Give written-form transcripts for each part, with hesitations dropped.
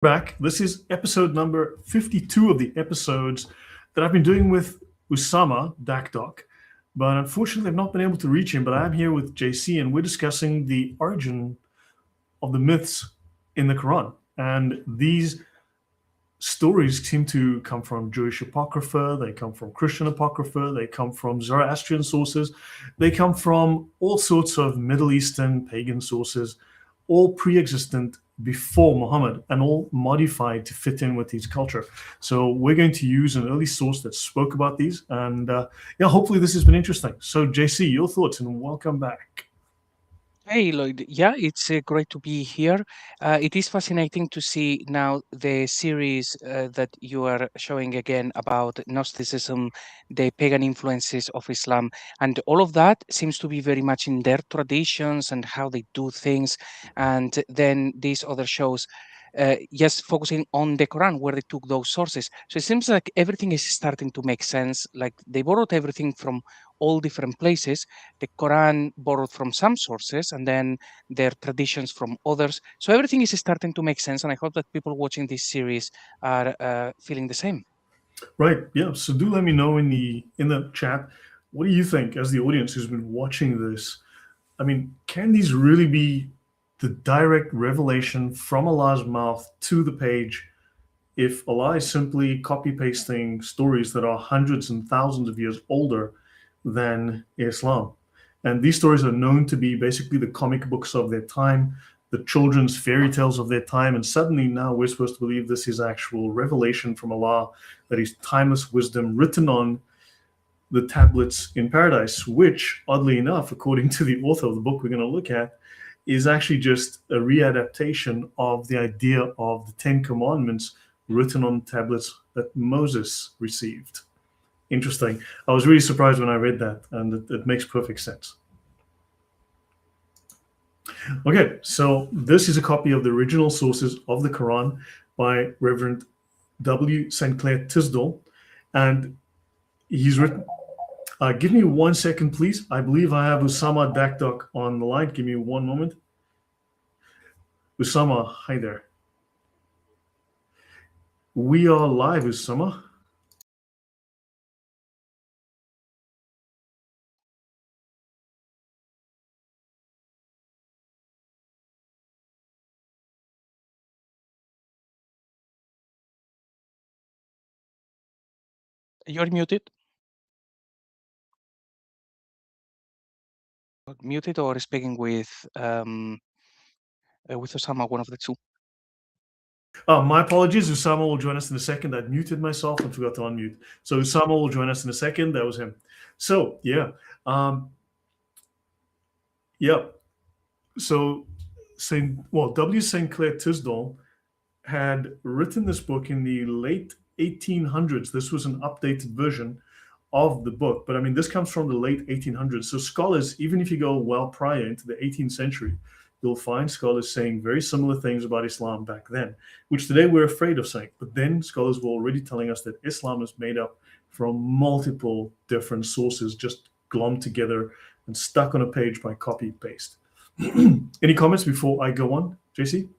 Back. This is episode number 52 of the episodes that I've been doing with Usama, Dakdok. But unfortunately, I've not been able to reach him. But I'm here with JC, and we're discussing the origin of the myths in the Quran. And these stories seem to come from Jewish apocrypha, they come from Christian apocrypha, they come from Zoroastrian sources, they come from all sorts of Middle Eastern pagan sources, all pre-existent before Muhammad and all modified to fit in with his culture. So we're going to use an early source that spoke about these, and yeah, hopefully this has been interesting. So JC, your thoughts, and welcome back. Hey, Lloyd. Yeah, it's great to be here. It is fascinating to see now the series that you are showing again about Gnosticism, the pagan influences of Islam, and all of that seems to be very much in their traditions and how they do things. And then these other shows, just focusing on the Quran, where they took those sources. So it seems like everything is starting to make sense. Like they borrowed everything from all different places. The Quran borrowed from some sources and then their traditions from others. So everything is starting to make sense. And I hope that people watching this series are feeling the same. Right. Yeah. So do let me know in the chat. What do you think, as the audience who's been watching this? I mean, can these really be the direct revelation from Allah's mouth to the page if Allah is simply copy pasting stories that are hundreds and thousands of years older than Islam? And these stories are known to be basically the comic books of their time, the children's fairy tales of their time. And suddenly now we're supposed to believe this is actual revelation from Allah, that is timeless wisdom written on the tablets in paradise, which, oddly enough, according to the author of the book we're going to look at, is actually just a readaptation of the idea of the Ten Commandments written on tablets that Moses received. Interesting. I was really surprised when I read that, and it makes perfect sense. Okay, so this is a copy of the original sources of the Quran by Reverend W. St. Clair Tisdall, and he's written. Give me 1 second, please. I believe I have Usama Dakdok on the line. Give me one moment. Usama, hi there. We are live, Usama. You're muted. Muted or speaking with Osama, one of the two. My apologies. Usama will join us in a second. I'd muted myself and forgot to unmute. So Usama will join us in a second. That was him. So yeah, um, yeah. So W. St. Clair Tisdall had written this book in the late 1800s. This was an updated version of the book, but I mean, this comes from the late 1800s. So scholars, even if you go well prior into the 18th century, you'll find scholars saying very similar things about Islam back then, which today we're afraid of saying. But then scholars were already telling us that Islam is made up from multiple different sources, just glommed together and stuck on a page by copy paste. Any comments before I go on, JC?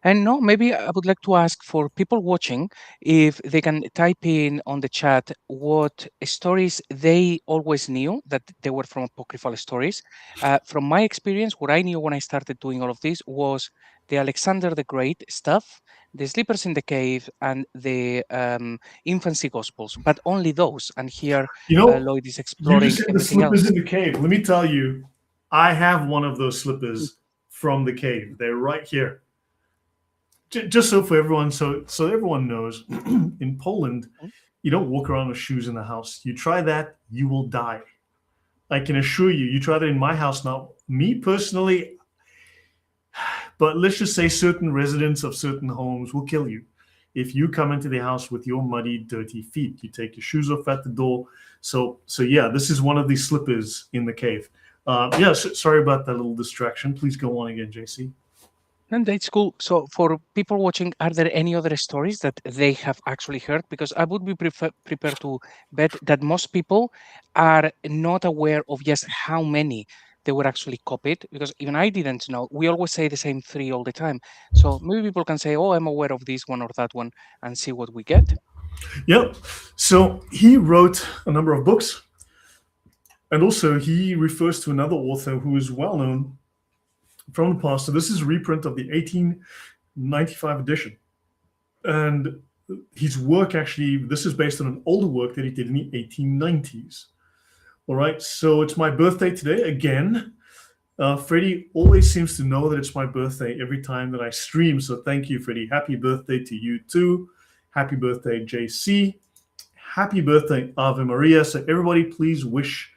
And no, maybe I would like to ask for people watching if they can type in on the chat what stories they always knew that they were from apocryphal stories. From my experience, what I knew when I started doing all of this was the Alexander the Great stuff, the sleepers in the cave, and the infancy gospels, but only those. And here You know, Lloyd is you exploring just said the everything slippers else. in the cave. Let me tell you, I have one of those slippers from the cave. They're right here. Just so for everyone, so everyone knows, in Poland, you don't walk around with shoes in the house. You try that, you will die. I can assure you. You try that in my house now. Me personally, but let's just say certain residents of certain homes will kill you. If you come into the house with your muddy, dirty feet, you take your shoes off at the door. So yeah, this is one of these slippers in the cave. Yeah, sorry about that little distraction. Please go on again, JC. And that's cool. So, for people watching, are there any other stories that they have actually heard? Because I would be prepared to bet that most people are not aware of just how many they were actually copied, because even I didn't know. We always say the same three all the time. So maybe people can say, oh, I'm aware of this one or that one, and see what we get. Yeah. So he wrote a number of books, and also he refers to another author who is well known from the past. So this is a reprint of the 1895 edition. And his work actually, this is based on an older work that he did in the 1890s. All right, so it's my birthday today again. Freddie always seems to know that it's my birthday every time that I stream. So thank you, Freddie. Happy birthday to you too. Happy birthday, JC. Happy birthday, Ave Maria. So everybody, please wish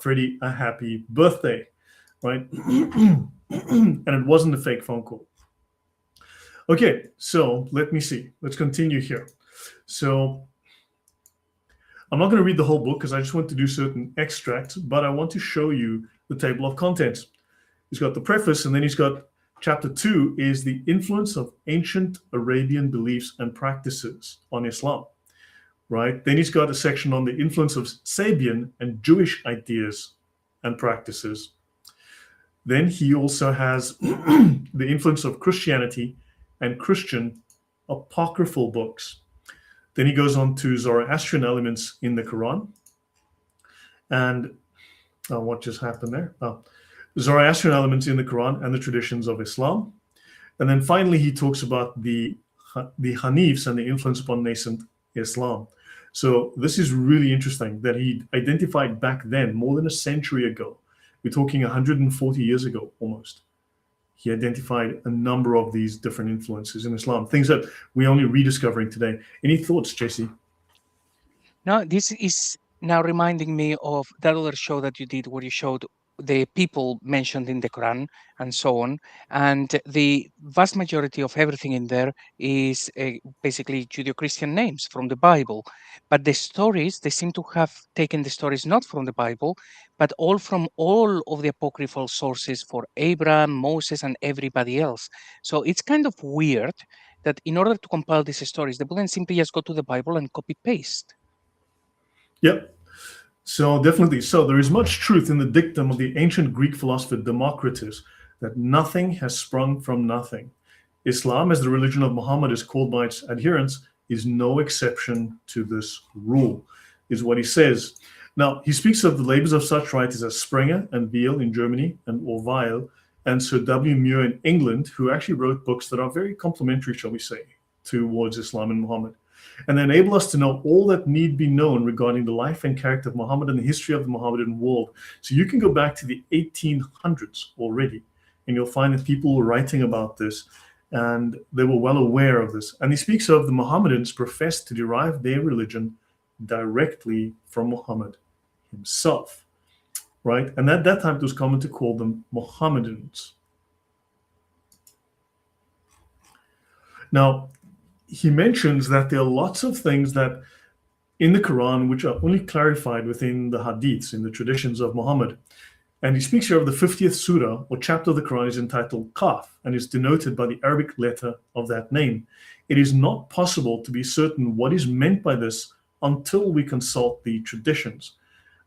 Freddie a happy birthday, right? And it wasn't a fake phone call. Okay, so let me see. Let's continue here. So I'm not going to read the whole book because I just want to do certain extracts, but I want to show you the table of contents. He's got the preface, and then he's got chapter 2 is the influence of ancient Arabian beliefs and practices on Islam, right? Then he's got a section on the influence of Sabian and Jewish ideas and practices. Then he also has the influence of Christianity and Christian apocryphal books. Then he goes on to Zoroastrian elements in the Quran. And what just happened there? Zoroastrian elements in the Quran and the traditions of Islam. And then finally, he talks about the Hanifs and the influence upon nascent Islam. So this is really interesting that he identified back then, more than a century ago. We're talking 140 years ago, almost. He identified a number of these different influences in Islam, things that we're only rediscovering today. Any thoughts, JC? No, this is now reminding me of that other show that you did where you showed the people mentioned in the Quran and so on. And the vast majority of everything in there is basically Judeo-Christian names from the Bible. But the stories, they seem to have taken the stories not from the Bible, but all from all of the apocryphal sources for Abraham, Moses, and everybody else. So it's kind of weird that in order to compile these stories, they wouldn't simply just go to the Bible and copy-paste. Yep. So definitely. So there is much truth in the dictum of the ancient Greek philosopher Democritus that nothing has sprung from nothing. Islam, as the religion of Muhammad is called by its adherents, is no exception to this rule, is what he says. Now, he speaks of the labors of such writers as Sprenger and Beale in Germany and Orville and Sir W. Muir in England, who actually wrote books that are very complementary, shall we say, towards Islam and Muhammad, and they enable us to know all that need be known regarding the life and character of Muhammad and the history of the Mohammedan world. So you can go back to the 1800s already, and you'll find that people were writing about this, and they were well aware of this. And he speaks of the Mohammedans professed to derive their religion directly from Muhammad himself, right? And at that time, it was common to call them Mohammedans. Now, he mentions that there are lots of things that in the Quran which are only clarified within the hadiths, in the traditions of Muhammad. And he speaks here of the 50th surah or chapter of the Quran is entitled Qaf and is denoted by the Arabic letter of that name. It is not possible to be certain what is meant by this until we consult the traditions,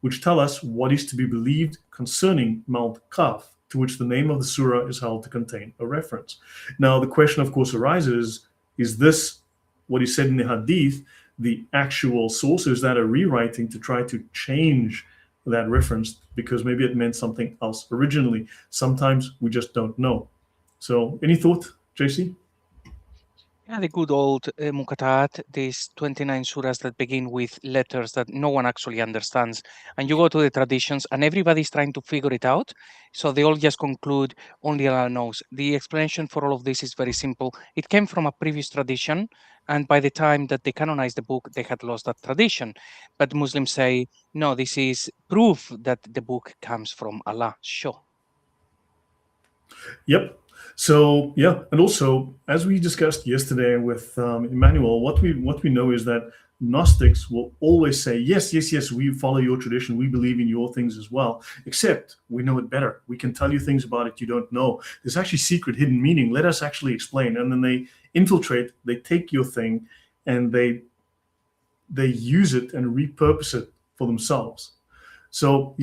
which tell us what is to be believed concerning Mount Qaf, to which the name of the surah is held to contain a reference. Now, the question, of course, arises, is this what he said in the hadith, the actual sources that are rewriting to try to change that reference because maybe it meant something else originally? Sometimes we just don't know. So any thought, JC? Yeah, the good old Muqatat, these 29 surahs that begin with letters that no one actually understands. And you go to the traditions and everybody's trying to figure it out. So they all just conclude, only Allah knows. The explanation for all of this is very simple. It came from a previous tradition. And by the time that they canonized the book, they had lost that tradition. But Muslims say, no, this is proof that the book comes from Allah. Sure. Yep. So yeah, and also as we discussed yesterday with Emmanuel, what we know is that Gnostics will always say, yes, yes, yes, we follow your tradition, we believe in your things as well, except we know it better. We can tell you things about it you don't know. There's actually secret hidden meaning. Let us actually explain. And then they infiltrate, they take your thing, and they use it and repurpose it for themselves. So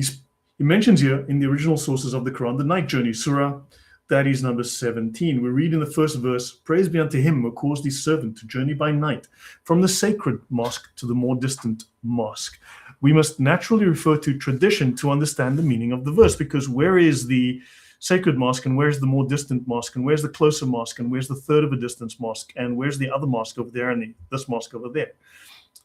He mentions here in the original sources of the Quran the night journey, Surah, that is number 17. We read in the first verse, "Praise be unto him who caused his servant to journey by night from the sacred mosque to the more distant mosque." We must naturally refer to tradition to understand the meaning of the verse, because where is the sacred mosque and where's the more distant mosque and where's the closer mosque and where's the third of a distance mosque and where's the other mosque over there and this mosque over there?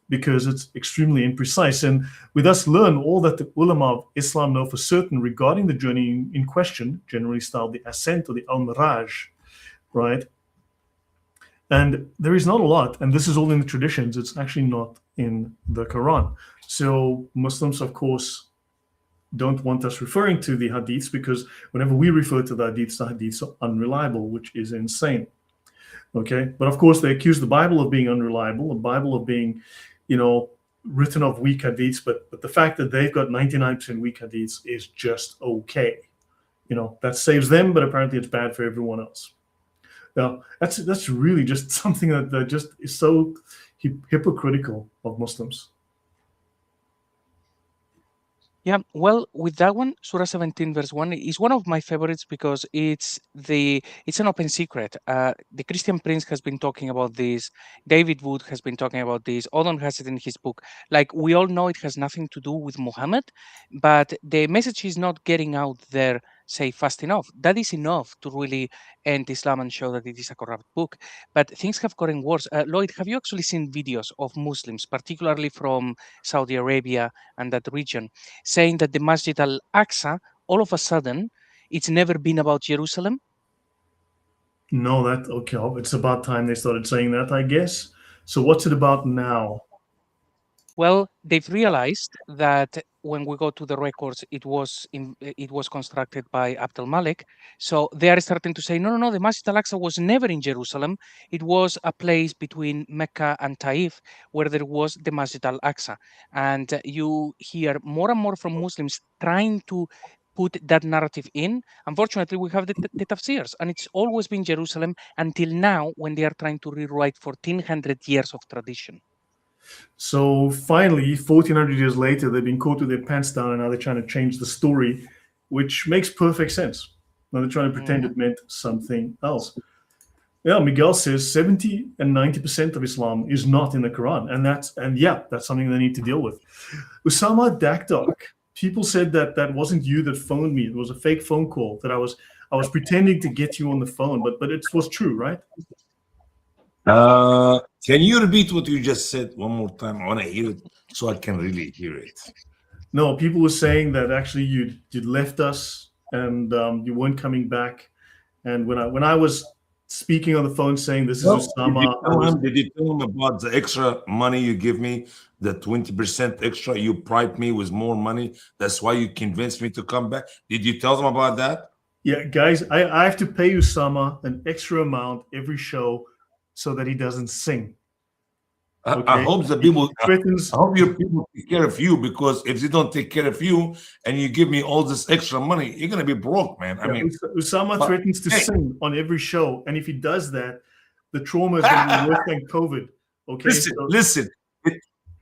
Because it's extremely imprecise. And we thus learn all that the ulama of Islam know for certain regarding the journey in question, generally styled the ascent or the al-miraj, right? And there is not a lot, and this is all in the traditions. It's actually not in the Quran. So Muslims, of course, don't want us referring to the hadiths, because whenever we refer to the hadiths are unreliable, which is insane. Okay, but of course they accuse the Bible of being unreliable, the Bible of being, written of weak hadiths, but the fact that they've got 99% weak hadiths is just okay. That saves them, but apparently it's bad for everyone else. Now, that's really just something that just is so hypocritical of Muslims. Yeah, well, with that one, Surah 17, verse 1 is one of my favorites because it's an open secret. The Christian Prince has been talking about this. David Wood has been talking about this. Odon has it in his book. Like, we all know it has nothing to do with Muhammad, but the message is not getting out there, say, fast enough. That is enough to really end Islam and show that it is a corrupt book. But things have gotten worse. Lloyd, have you actually seen videos of Muslims, particularly from Saudi Arabia and that region, saying that the Masjid al-Aqsa, all of a sudden, it's never been about Jerusalem? No, okay. It's about time they started saying that, I guess. So what's it about now? Well, they've realized that when we go to the records, it was constructed by Abdul Malik. So they are starting to say, no, the Masjid al-Aqsa was never in Jerusalem. It was a place between Mecca and Taif where there was the Masjid al-Aqsa. And you hear more and more from Muslims trying to put that narrative in. Unfortunately, we have the tafsirs, and it's always been Jerusalem until now, when they are trying to rewrite 1400 years of tradition. So finally, 1400 years later, they've been caught with their pants down, and now they're trying to change the story, which makes perfect sense. Now they're trying to pretend it meant something else. Yeah, Miguel says 70 and 90% of Islam is not in the Quran, and that's something they need to deal with. Usama Dakdok, people said that wasn't you that phoned me. It was a fake phone call, that I was pretending to get you on the phone, but it was true, right? Can you repeat what you just said one more time? I want to hear it so I can really hear it. No, people were saying that actually you'd left us and you weren't coming back. And when I was speaking on the phone saying this is Usama, did you tell him about the extra money you give me, the 20% extra? You bribed me with more money. That's why you convinced me to come back. Did you tell them about that? Yeah, guys, I have to pay Usama an extra amount every show so that he doesn't sing. Okay? I hope the people threatens. I hope your people take care of you, because if they don't take care of you and you give me all this extra money, you're gonna be broke, man. I mean, Usama threatens to sing on every show, and if he does that, the trauma is gonna be worse than COVID. Okay. Listen.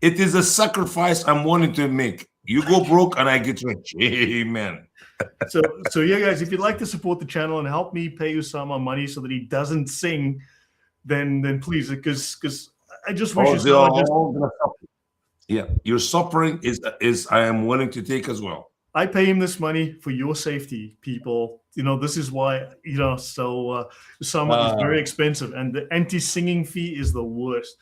It is a sacrifice I'm willing to make. You go broke and I get rich. Amen. So yeah, guys, if you'd like to support the channel and help me pay Usama money so that he doesn't sing, then please, because I just wish your suffering is I am willing to take as well. I pay him this money for your safety, people. This is why, so Usama is very expensive, and the anti-singing fee is the worst.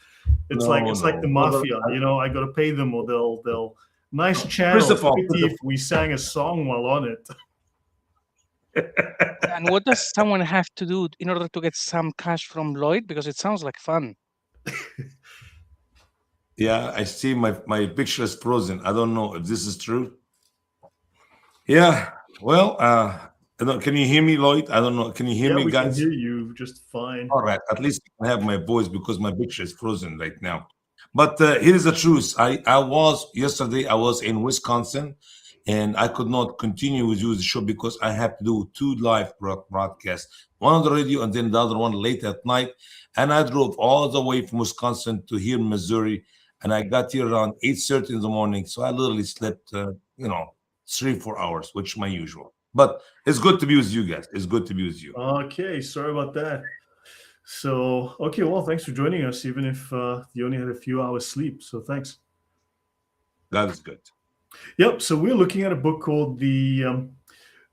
It's like the mafia, I got to pay them or they'll nice channel if we sang a song while on it. And what does someone have to do in order to get some cash from Lloyd? Because it sounds like fun. Yeah, I see my picture is frozen. I don't know if this is true. Yeah, well, can you hear me, Lloyd? I don't know. Can you hear me, guys? Yeah, we can hear you just fine. All right, at least I have my voice because my picture is frozen right now. But here is the truth. Yesterday I was in Wisconsin, and I could not continue with you the show because I have to do 2 live broadcasts, one on the radio and then the other one late at night. And I drove all the way from Wisconsin to here in Missouri, and I got here around 8:30 in the morning. So I literally slept, 3-4 hours, which is my usual. But it's good to be with you guys. It's good to be with you. Okay, sorry about that. So, okay, well, thanks for joining us, even if you only had a few hours sleep. So thanks. That is good. Yep. So we're looking at a book called The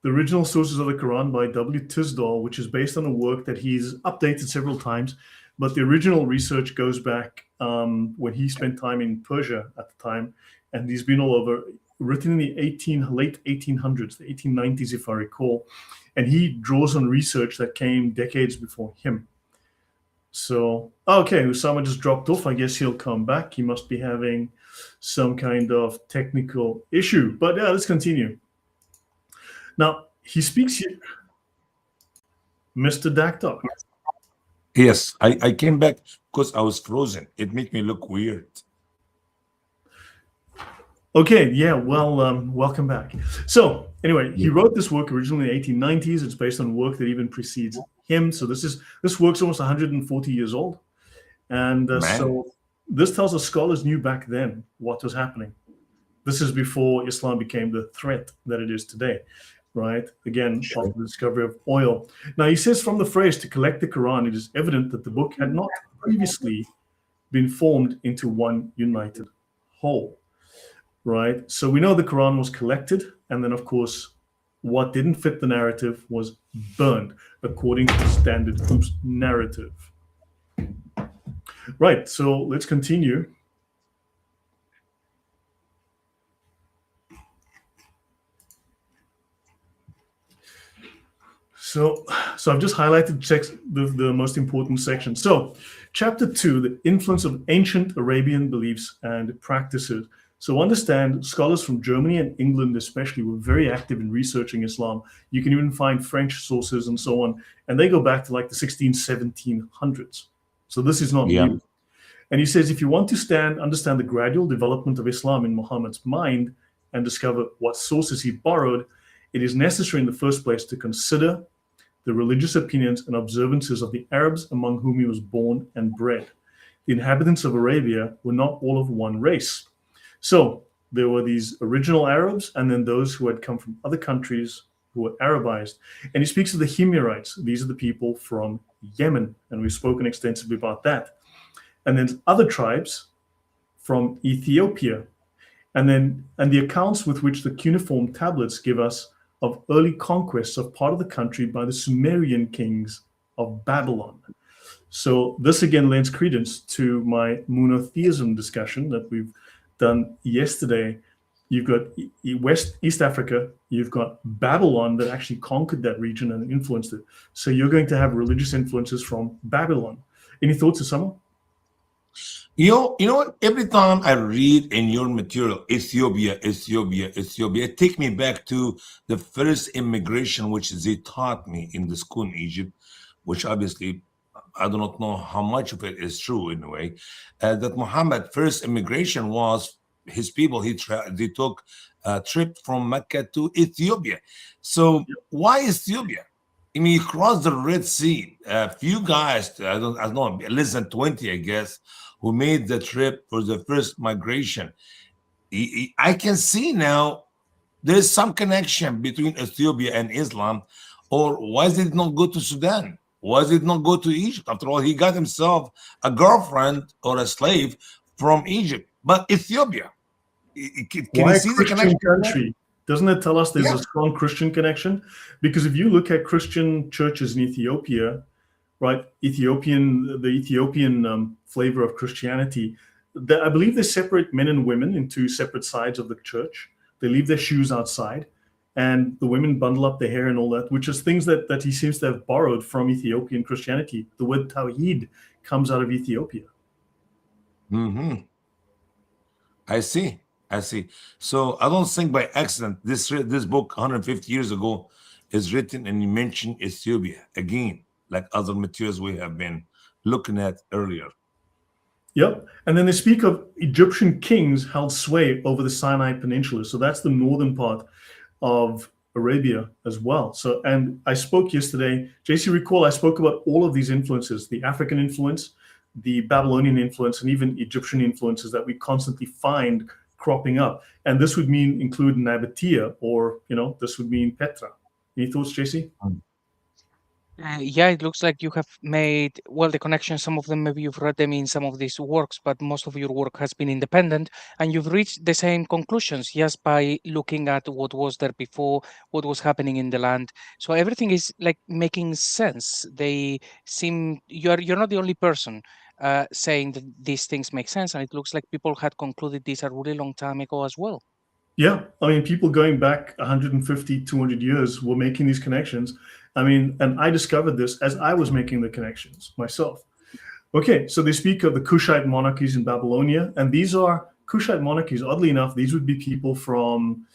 Original Sources of the Quran by W. Tisdall, which is based on a work that he's updated several times. But the original research goes back when he spent time in Persia at the time, and he's been all over, written in the late 1800s, the 1890s, if I recall. And he draws on research that came decades before him. So, okay, Usama just dropped off. I guess he'll come back. He must be having some kind of technical issue. But yeah, let's continue. Now, he speaks here. Mr. Dakdok. Yes, I came back because I was frozen. It made me look weird. Okay, yeah, well, welcome back. So, anyway, he wrote this work originally in the 1890s. It's based on work that even precedes him. So this work's almost 140 years old. And so this tells us scholars knew back then what was happening. This is before Islam became the threat that it is today, right? Again, after the discovery of oil. Now, he says from the phrase to collect the Quran, it is evident that the book had not previously been formed into one united whole. Right. So we know the Quran was collected, and then, of course, what didn't fit the narrative was burned according to the standard group's narrative. Right. So let's continue. So I've just highlighted the most important section. So chapter 2, the influence of ancient Arabian beliefs and practices. So understand, scholars from Germany and England especially were very active in researching Islam. You can even find French sources and so on. And they go back to like the 1700s. So this is not new. And he says, if you want to understand the gradual development of Islam in Muhammad's mind and discover what sources he borrowed, it is necessary in the first place to consider the religious opinions and observances of the Arabs among whom he was born and bred. The inhabitants of Arabia were not all of one race. So there were these original Arabs and then those who had come from other countries who were Arabized. And he speaks of the Himyarites. These are the people from Yemen, and we've spoken extensively about that. And then other tribes from Ethiopia. And the accounts with which the cuneiform tablets give us of early conquests of part of the country by the Sumerian kings of Babylon. So this again lends credence to my monotheism discussion that we've done yesterday. You've got East Africa, you've got Babylon that actually conquered that region and influenced it. So you're going to have religious influences from Babylon. Any thoughts, Usama? You know what? Every time I read in your material, Ethiopia, it takes me back to the first immigration, which they taught me in the school in Egypt, which obviously I do not know how much of it is true in a way. That Muhammad first immigration was his people. They took a trip from Mecca to Ethiopia. So why Ethiopia? I mean, you crossed the Red Sea. A few guys, I don't know, less than 20, I guess, who made the trip for the first migration. I can see now there's some connection between Ethiopia and Islam. Or why did it not go to Sudan? Why did it not go to Egypt? After all, he got himself a girlfriend or a slave from Egypt. But Ethiopia, can why you see the connection? Country? Doesn't it tell us there's a strong Christian connection? Because if you look at Christian churches in Ethiopia, right, the Ethiopian flavor of Christianity, I believe they separate men and women into separate sides of the church. They leave their shoes outside, and the women bundle up their hair and all that, which is things that he seems to have borrowed from Ethiopian Christianity. The word Tawhid comes out of Ethiopia. Mm-hmm. I see. So I don't think by accident this book 150 years ago is written and you mention Ethiopia again, like other materials we have been looking at earlier. Yep. And then they speak of Egyptian kings held sway over the Sinai Peninsula. So that's the northern part of Arabia as well. So, and I spoke yesterday, JC, recall I spoke about all of these influences, the African influence, the Babylonian influence, and even Egyptian influences that we constantly find cropping up. And this would include Nabatea, or, this would mean Petra. Any thoughts, JC? Yeah, it looks like you have made, well, the connections. Some of them, maybe you've read them in some of these works, but most of your work has been independent, and you've reached the same conclusions just by looking at what was there before, what was happening in the land. So everything is like making sense. They seem, you're not the only person saying that these things make sense, and it looks like people had concluded this a really long time ago as well. Yeah, I mean, people going back 150, 200 years were making these connections. I mean, and I discovered this as I was making the connections myself. Okay, so they speak of the Kushite monarchies in Babylonia, and these are Kushite monarchies. Oddly enough, these would be people from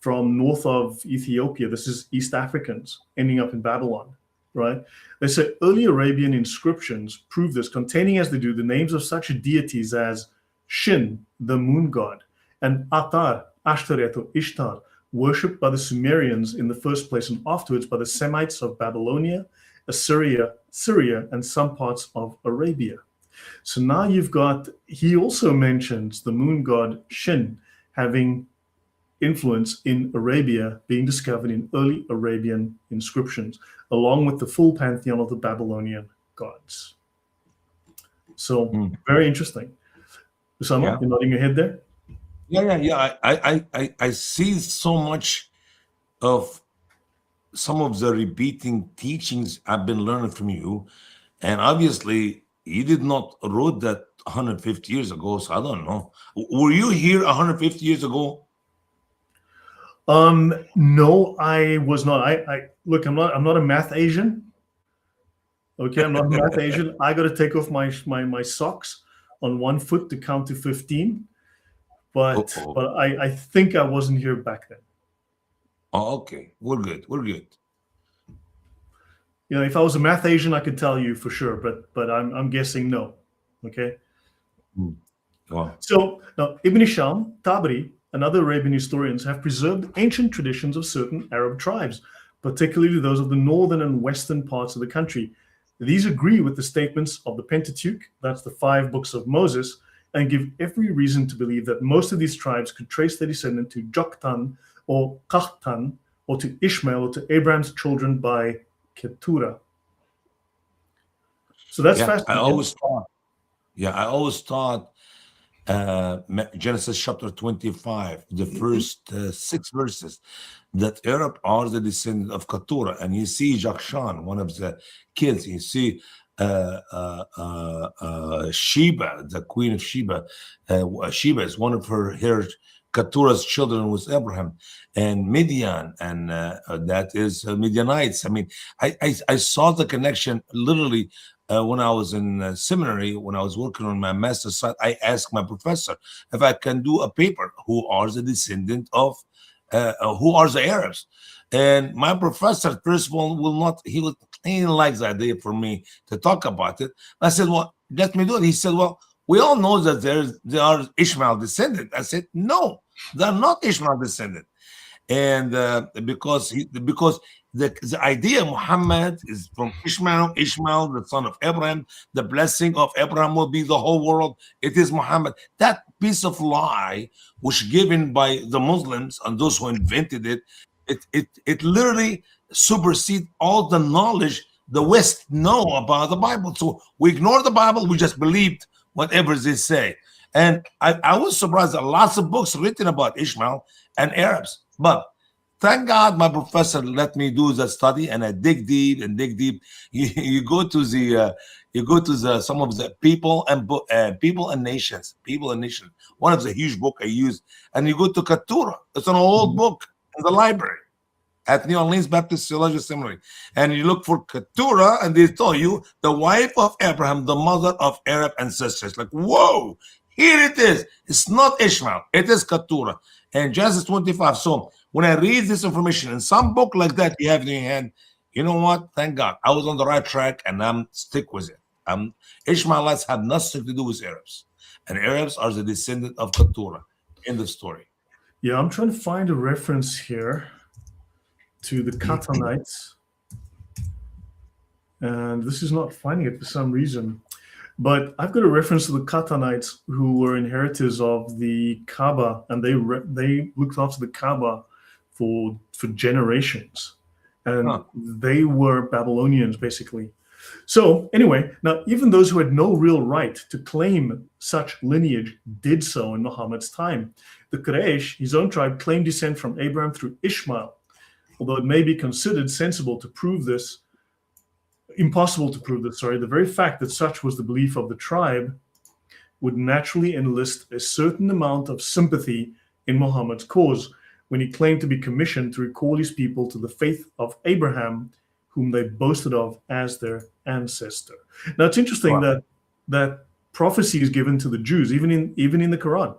north of Ethiopia. This is East Africans ending up in Babylon, right? They say early Arabian inscriptions prove this, containing as they do the names of such deities as Shin, the moon god, and Atar, Ashtaret or Ishtar, worshipped by the Sumerians in the first place, and afterwards by the Semites of Babylonia, Assyria, Syria, and some parts of Arabia. So now you've got, he also mentions the moon god Shin having influence in Arabia, being discovered in early Arabian inscriptions, along with the full pantheon of the Babylonian gods. So very interesting. Usama, you're nodding your head there? Yeah. I see so much of some of the repeating teachings I've been learning from you, and obviously you did not wrote that 150 years ago, so I don't know. Were you here 150 years ago? No, I was not. I look, I'm not a math Asian. Okay, I'm not a math Asian. I got to take off my socks on one foot to count to 15. But I think I wasn't here back then. Oh, okay. We're good. If I was a math Asian, I could tell you for sure, but I'm guessing no. Okay. Wow. So now Ibn Hisham, Tabari, and other Arabian historians have preserved ancient traditions of certain Arab tribes, particularly those of the northern and western parts of the country. These agree with the statements of the Pentateuch, that's the 5 books of Moses, and give every reason to believe that most of these tribes could trace their descent to Joktan or Qahtan, or to Ishmael, or to Abraham's children by Keturah. So that's fascinating. I always thought Genesis chapter 25, the first 6 verses, that Arab are the descendant of Keturah. And you see Jakshan, one of the kids, you see Sheba, the queen of Sheba. Sheba is one of her Keturah's children was Abraham, and Midian, and that is Midianites. I mean, I saw the connection literally when I was in seminary, when I was working on my master's site. I asked my professor if I can do a paper, who are the descendant of, who are the Arabs? And my professor, first of all, he didn't like the idea for me to talk about it. I said, well, let me do it. He said, well, we all know that they are Ishmael descendant. I said, no, they're not Ishmael descendant. And because the idea Muhammad is from Ishmael, the son of Abraham, the blessing of Abraham will be the whole world. It is Muhammad. That piece of lie was given by the Muslims and those who invented it. It literally supersedes all the knowledge the West know about the Bible. So we ignore the Bible. We just believed whatever they say. And I was surprised that lots of books written about Ishmael and Arabs. But thank God my professor let me do the study, and I dig deep and dig deep. You go to the some of the people and nations. One of the huge book I used, and you go to Keturah. It's an old book in the library at New Orleans Baptist Theological Seminary, and you look for Keturah, and they tell you the wife of Abraham, the mother of Arab ancestors. Like, whoa, here it is. It's not Ishmael. It is Keturah. And Genesis 25. So when I read this information in some book like that you have in your hand, you know what? Thank God. I was on the right track, and I'm stick with it. Ishmaelites have nothing to do with Arabs. And Arabs are the descendant of Keturah. End of story. Yeah, I'm trying to find a reference here to the Qatanites. And this is not finding it for some reason. But I've got a reference to the Qatanites who were inheritors of the Kaaba, and they looked after the Kaaba for generations, and Huh. they were Babylonians basically. So anyway, now even those who had no real right to claim such lineage did so in Muhammad's time. The Quraysh, his own tribe, claimed descent from Abraham through Ishmael, although it may be considered impossible to prove this, the very fact that such was the belief of the tribe would naturally enlist a certain amount of sympathy in Muhammad's cause when he claimed to be commissioned to recall his people to the faith of Abraham, whom they boasted of as their ancestor. Now it's interesting that prophecy is given to the Jews, even in the Quran.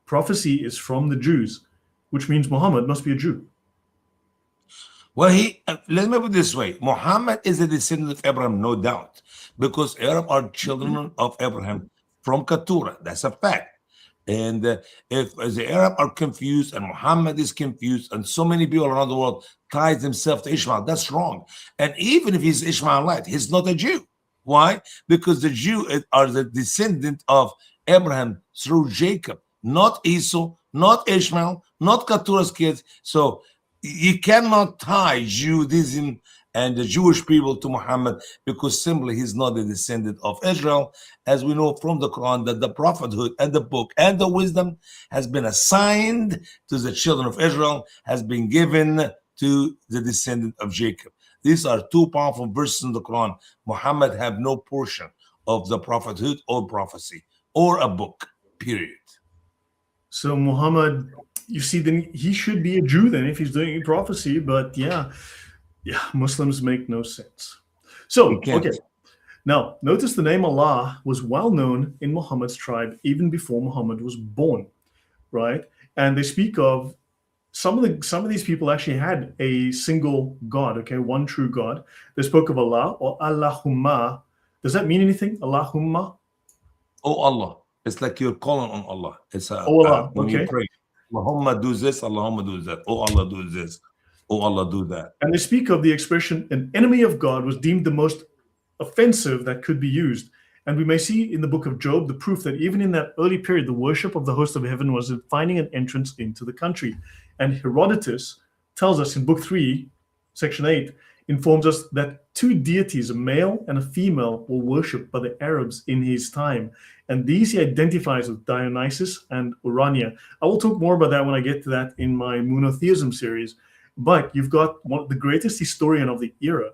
Prophecy is from the Jews, which means Muhammad must be a Jew. Well, let me put it this way: Muhammad is a descendant of Abraham, no doubt, because Arab are children of Abraham from Keturah. That's a fact. And if the Arab are confused and Muhammad is confused, and so many people around the world ties himself to Ishmael, that's wrong. And even if he's Ishmaelite, he's not a Jew. Why? Because the Jew are the descendant of Abraham through Jacob, not Esau, not Ishmael, not Keturah's kids. So you cannot tie Judaism and the Jewish people to Muhammad, because simply he's not a descendant of Israel, as we know from the Quran that the prophethood and the book and the wisdom has been assigned to the children of Israel, has been given to the descendant of Jacob. These are two powerful verses in the Quran. Muhammad have no portion of the prophethood or prophecy or a book, period. So Muhammad, you see, then he should be a Jew then if he's doing prophecy, but yeah, Muslims make no sense. So, okay. Now, notice the name Allah was well known in Muhammad's tribe even before Muhammad was born, right? And they speak of some of these people actually had a single God, okay, one true God. They spoke of Allah or Allahumma. Does that mean anything? Allahumma? Oh Allah. It's like you're calling on Allah. It's Allah, when okay. you pray, Allahumma do this, Allahumma do that. Oh Allah, do this. Oh Allah, do that. And they speak of the expression, an enemy of God was deemed the most offensive that could be used. And we may see in the book of Job the proof that even in that early period, the worship of the host of heaven was finding an entrance into the country. And Herodotus tells us in book 3, section 8, informs us that two deities, a male and a female, were worshipped by the Arabs in his time. And these he identifies with Dionysus and Urania. I will talk more about that when I get to that in my monotheism series. But you've got one of the greatest historian of the era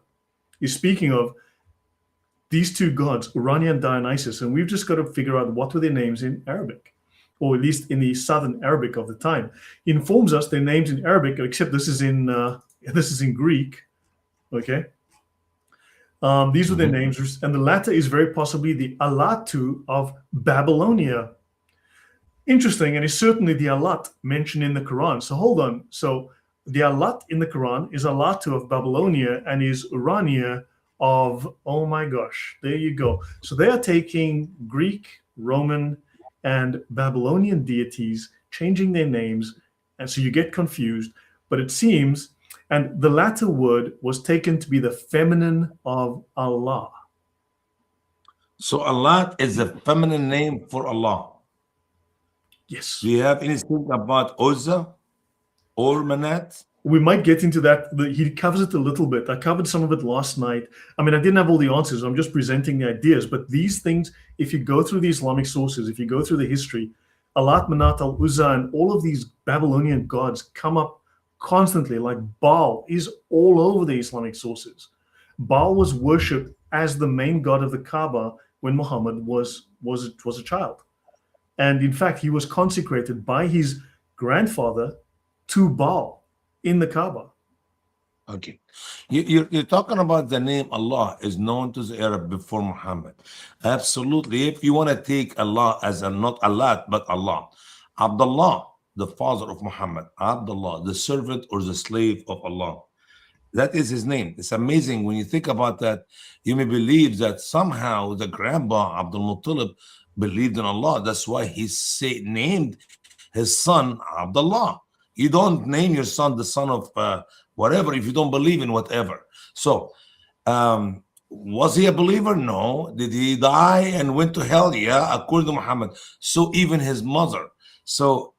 is speaking of these two gods, Urania and Dionysus, and we've just got to figure out what were their names in Arabic, or at least in the Southern Arabic of the time. He informs us their names in Arabic, except this is in Greek. Okay, these were their names, and the latter is very possibly the Alatu of Babylonia. Interesting, and it's certainly the Alat mentioned in the Quran. So hold on. So the Alat in the Quran is Alatu of Babylonia and is Urania of, oh my gosh, there you go. So they are taking Greek, Roman, and Babylonian deities, changing their names, and so you get confused. But it seems, and the latter word was taken to be the feminine of Allah. So Allah is a feminine name for Allah. Yes. Do you have anything about Uzza or Manat? We might get into that. He covers it a little bit. I covered some of it last night. I mean, I didn't have all the answers. I'm just presenting the ideas. But these things, if you go through the Islamic sources, if you go through the history, Alat, Manat, Al-Uzza, and all of these Babylonian gods come up constantly. Like Baal is all over the Islamic sources. Baal was worshipped as the main god of the Kaaba when Muhammad was a child. And in fact, he was consecrated by his grandfather to Baal in the Kaaba. Okay. You're talking about the name Allah is known to the Arab before Muhammad. Absolutely. If you want to take Allah as not Allah, but Allah. Abdullah, the father of Muhammad. Abdullah, the servant or the slave of Allah. That is his name. It's amazing when you think about that. You may believe that somehow the grandpa, Abdul Muttalib, believed in Allah. That's why he named his son Abdullah. You don't name your son the son of whatever if you don't believe in whatever. So Was he a believer? No. Did he die and went to hell? Yeah, according to Muhammad. So even his mother. So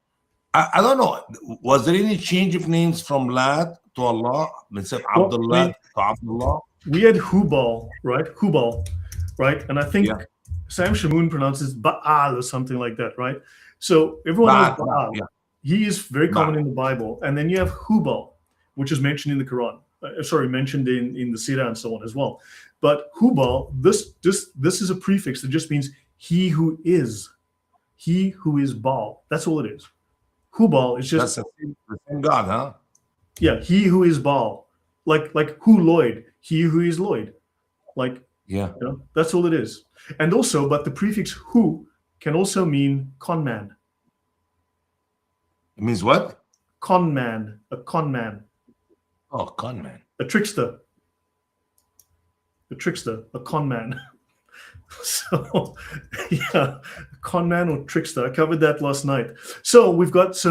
I don't know. Was there any change of names from Lad to Allah instead of Well, I Abdullah mean, to Abdullah? we had Hubal, right? Hubal, right? And I think Yeah. Sam Shamoon pronounces Baal or something like that, right? So everyone knows Ba'at, Baal. yeah. He is very common Ba'at. in the Bible. And then you have Hubal, which is mentioned in the Quran. Mentioned in the Sirah and so on as well. But Hubal, this is a prefix that just means he who is Baal. That's all it is. Hubal is That's just the same God, huh? yeah, he who is Baal. Like who Lloyd, he who is Lloyd. Like Yeah. you know, that's all it is. And also, but the prefix who can also mean con man. It means what? Con man, a con man, Oh, con man. a trickster, a con man. So, yeah, con man or trickster. I covered that last night. So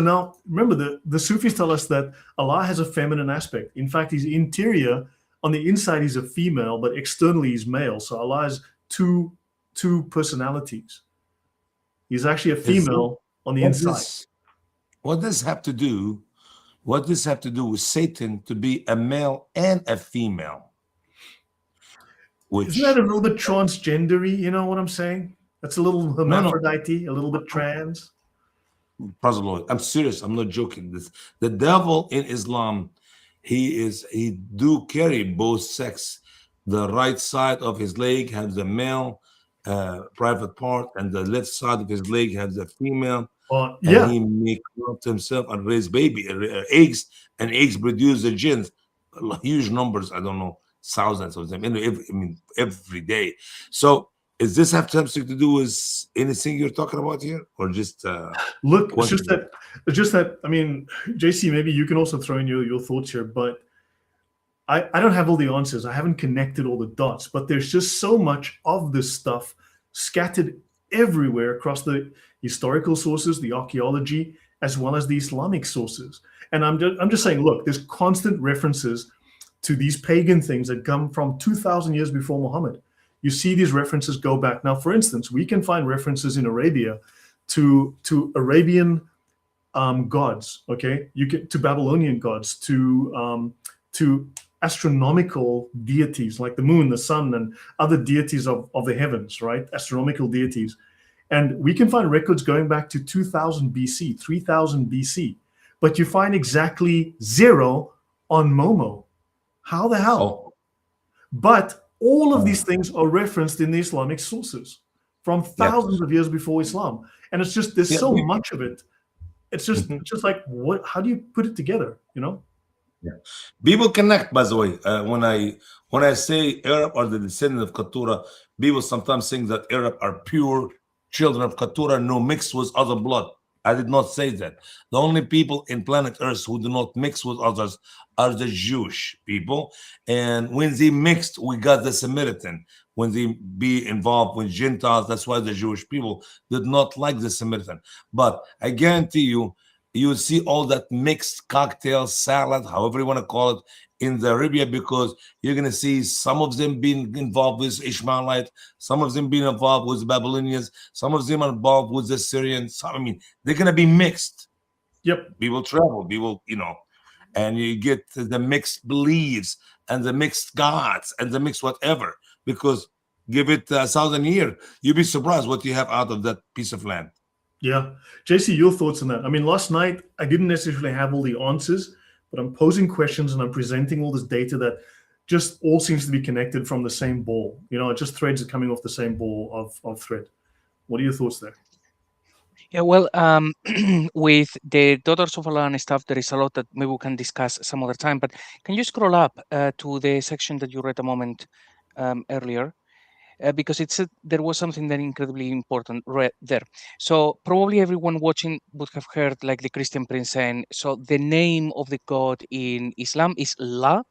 now remember the Sufis tell us that Allah has a feminine aspect. In fact, his interior, on the inside, he's a female, but externally he's male. So Allah has two personalities. He's actually a female on the inside. What does this have to do? What does this have to do with Satan to be a male and a female? Isn't that a little bit transgendery? You know what I'm saying? That's a little hermaphrodite, a little bit trans. Praise the Lord. I'm serious. I'm not joking. The devil in Islam, he do carry both sex. The right side of his leg has the male private part, and the left side of his leg has the female. Yeah. And he make love to himself and raise baby eggs, and eggs produce the genes, huge numbers. I don't know, thousands of them. Every day. So, is this have something to do with anything you're talking about here, or just look? It's just that. I mean, JC, maybe you can also throw in your thoughts here, but I don't have all the answers. I haven't connected all the dots, but there's just so much of this stuff scattered everywhere across the historical sources, the archaeology, as well as the Islamic sources. And I'm just saying, look, there's constant references to these pagan things that come from 2,000 years before Muhammad. You see these references go back. Now, for instance, we can find references in Arabia to Arabian gods, okay? To Babylonian gods, to astronomical deities like the moon, the sun, and other deities of the heavens, right? Astronomical deities. And we can find records going back to 2000 BC, 3000 BC. But you find exactly 0 on Momo. How the hell? Oh. But all of these things are referenced in the Islamic sources from thousands of years before Islam. And it's just, there's so much of it. It's just, it's just like, what? How do you put it together, you know? Yeah. People connect, by the way. When I say Arab are the descendant of Keturah, people sometimes think that Arab are pure children of Keturah, no mixed with other blood. I did not say that. The only people in planet Earth who do not mix with others are the Jewish people. And when they mixed, we got the Samaritan. When they be involved with Gentiles, that's why the Jewish people did not like the Samaritan. But I guarantee you, you will see all that mixed cocktail, salad, however you want to call it, in the Arabia, because you're going to see some of them being involved with Ishmaelite, some of them being involved with the Babylonians, some of them are involved with the Syrians. I mean, they're going to be mixed. Yep. People travel, people, and you get the mixed beliefs and the mixed gods and the mixed whatever, because give it 1,000 years, you'll be surprised what you have out of that piece of land. Yeah. JC, your thoughts on that? I mean, last night, I didn't necessarily have all the answers, but I'm posing questions and I'm presenting all this data that just all seems to be connected from the same ball. It just threads are coming off the same ball of thread. What are your thoughts there? Yeah, well, with the Daughters of Allah and stuff, there is a lot that maybe we can discuss some other time. But can you scroll up to the section that you read a moment earlier? Because there was something that incredibly important right there. So probably everyone watching would have heard like the Christian prince saying, so the name of the God in Islam is La,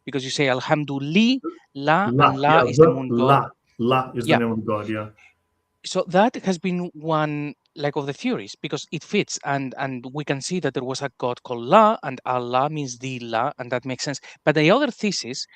because you say Alhamdulillah, and La is the moon god. La is the name of God, yeah. So that has been one like of the theories, because it fits, and we can see that there was a god called La, and Allah means the La, and that makes sense. But the other thesis,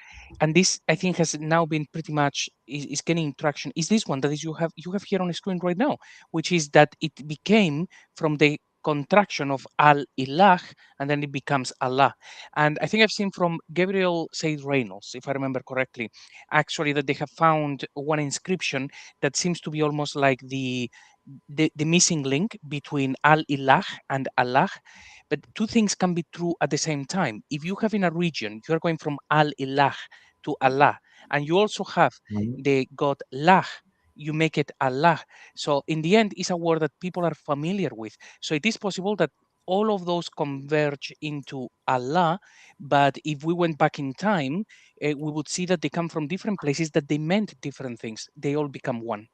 and this I think has now been pretty much is gaining traction, is this one that is you have here on the screen right now, which is that it became from the contraction of Al-Ilah, and then it becomes Allah. And I think I've seen from Gabriel Said Reynolds, if I remember correctly, actually, that they have found one inscription that seems to be almost like the missing link between Al-Ilah and Allah. But two things can be true at the same time. If you have in a region, you're going from Al-Ilah to Allah, and you also have the god Lah, you make it Allah. So in the end, it's a word that people are familiar with. So it is possible that all of those converge into Allah, but if we went back in time, we would see that they come from different places, that they meant different things. They all become one.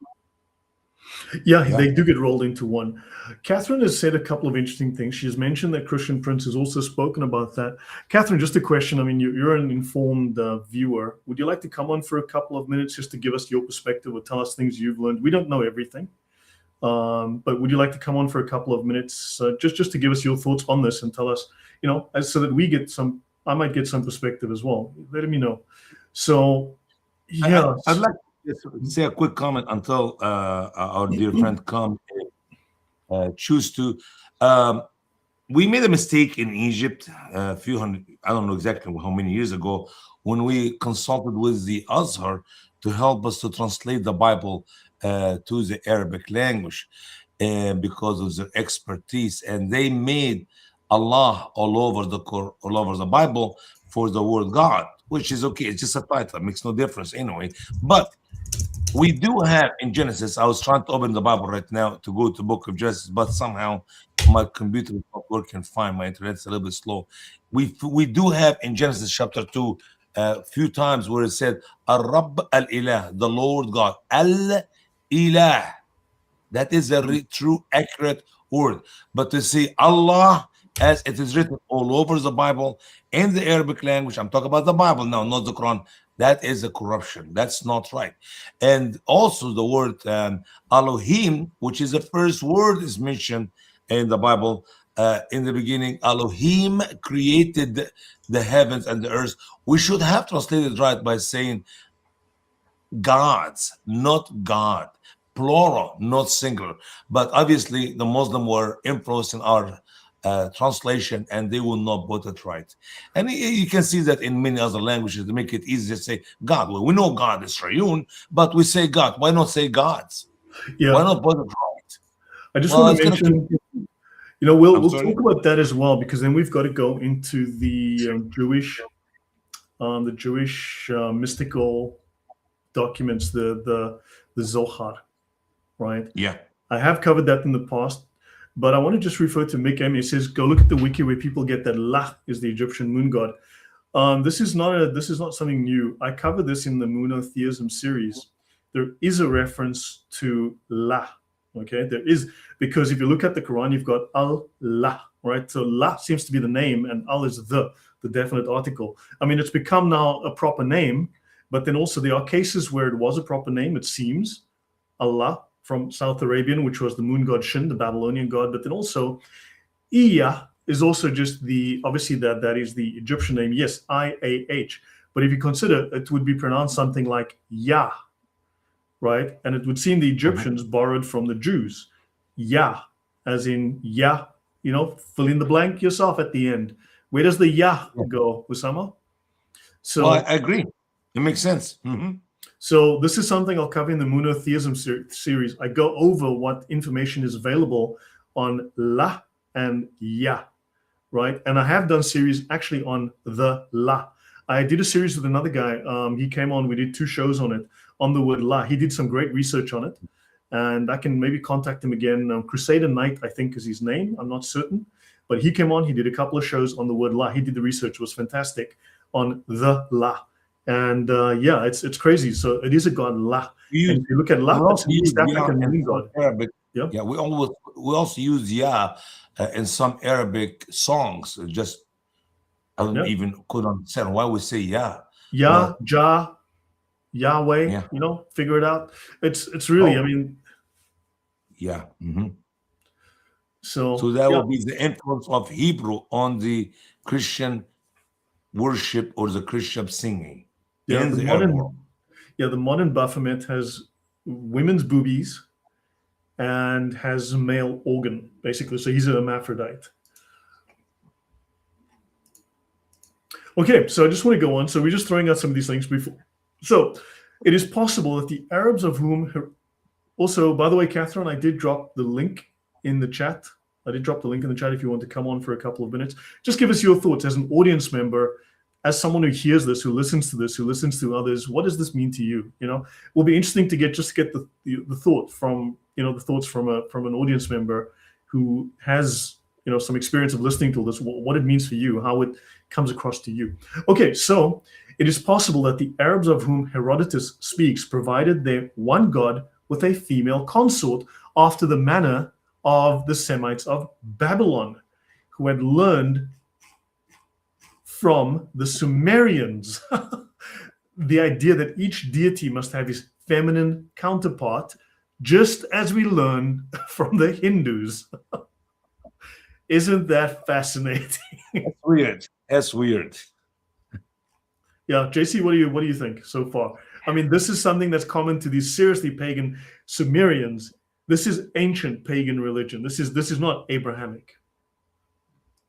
Yeah, they do get rolled into one. Catherine has said a couple of interesting things. She has mentioned that Christian Prince has also spoken about that. Catherine, just a question. I mean, you're an informed viewer. Would you like to come on for a couple of minutes just to give us your perspective or tell us things you've learned? We don't know everything, but would you like to come on for a couple of minutes just to give us your thoughts on this and tell us, so that we get some, I might get some perspective as well. Let me know. So, yeah. I'd like to say a quick comment until our dear friend come choose to. We made a mistake in Egypt a few hundred, I don't know exactly how many years ago, when we consulted with the Azhar to help us to translate the Bible to the Arabic language because of their expertise, and they made Allah all over the Bible for the word God, which is okay. It's just a title, it makes no difference anyway. But we do have in Genesis, I was trying to open the Bible right now to go to the book of Genesis, but somehow my computer is not working fine. My internet's a little bit slow. We do have in Genesis chapter 2 a few times where it said, Ar-Rabb al-Ilah, the Lord God. Al-Ilah. That is a true, accurate word. But to see Allah, as it is written all over the Bible in the Arabic language, I'm talking about the Bible now, not the Quran, that is a corruption. That's not right. And also the word Elohim, which is the first word is mentioned in the Bible. In the beginning, Elohim created the heavens and the earth. We should have translated right by saying gods, not God. Plural, not singular. But obviously, the Muslim were influencing our translation, and they will not put it right. And you can see that in many other languages to make it easy to say God. Well, we know God is Shrayun, but we say God. Why not say gods? Yeah. Why not put it right? I just want to mention, we'll talk about that as well, because then we've got to go into the Jewish mystical documents, the Zohar, right? Yeah. I have covered that in the past, but I want to just refer to Mick M. It says, go look at the wiki where people get that La is the Egyptian moon god. This is not something new. I covered this in the monotheism series. There is a reference to La. Okay, there is, because if you look at the Quran, you've got Allah, right? So La seems to be the name, and Al is the definite article. I mean, it's become now a proper name, but then also there are cases where it was a proper name, it seems. Allah from South Arabian, which was the moon god Shin, the Babylonian god, but then also Iya is also just obviously that is the Egyptian name, yes, I-A-H. But if you consider, it would be pronounced something like Yah, right? And it would seem the Egyptians borrowed from the Jews. Yah, as in Yah, fill in the blank yourself at the end. Where does the Yah go, Usama? So well, I agree. It makes sense. So this is something I'll cover in the monotheism series. I go over what information is available on La and Yah, right? And I have done series actually on the La. I did a series with another guy. He came on, we did 2 shows on it, on the word La. He did some great research on it, and I can maybe contact him again. Crusader Knight, I think, is his name. I'm not certain. But he came on, he did a couple of shows on the word La. He did the research, it was fantastic, on the La. And it's crazy. So it is a god La. And if you look at La, it's an East African moon god. Arabic. Yep. Yeah, we also use Yah in some Arabic songs. Just I don't even could understand why we say Yah. Yah, Jah, Yahweh. Figure it out. It's really, I mean. Yeah. So that will be the influence of Hebrew on the Christian worship or the Christian singing in the Arab world. Yeah, the modern Baphomet has women's boobies and has a male organ, basically. So he's a hermaphrodite. Okay, so I just want to go on. So we're just throwing out some of these things before. So it is possible that the Arabs of whom... Also, by the way, Catherine, I did drop the link in the chat. I did drop the link in the chat if you want to come on for a couple of minutes. Just give us your thoughts as an audience member, as someone who hears this, who listens to this, who listens to others. What does this mean to you? You know, it will be interesting to get the thought from, the thoughts from an audience member who has, some experience of listening to this, what it means for you, how it comes across to you. Okay, so it is possible that the Arabs of whom Herodotus speaks provided their one god with a female consort after the manner of the Semites of Babylon, who had learned from the Sumerians the idea that each deity must have his feminine counterpart, just as we learned from the Hindus. Isn't that fascinating? That's weird. That's weird. Yeah, JC, what do you think so far? I mean, this is something that's common to these seriously pagan Sumerians. This is ancient pagan religion. This is not Abrahamic.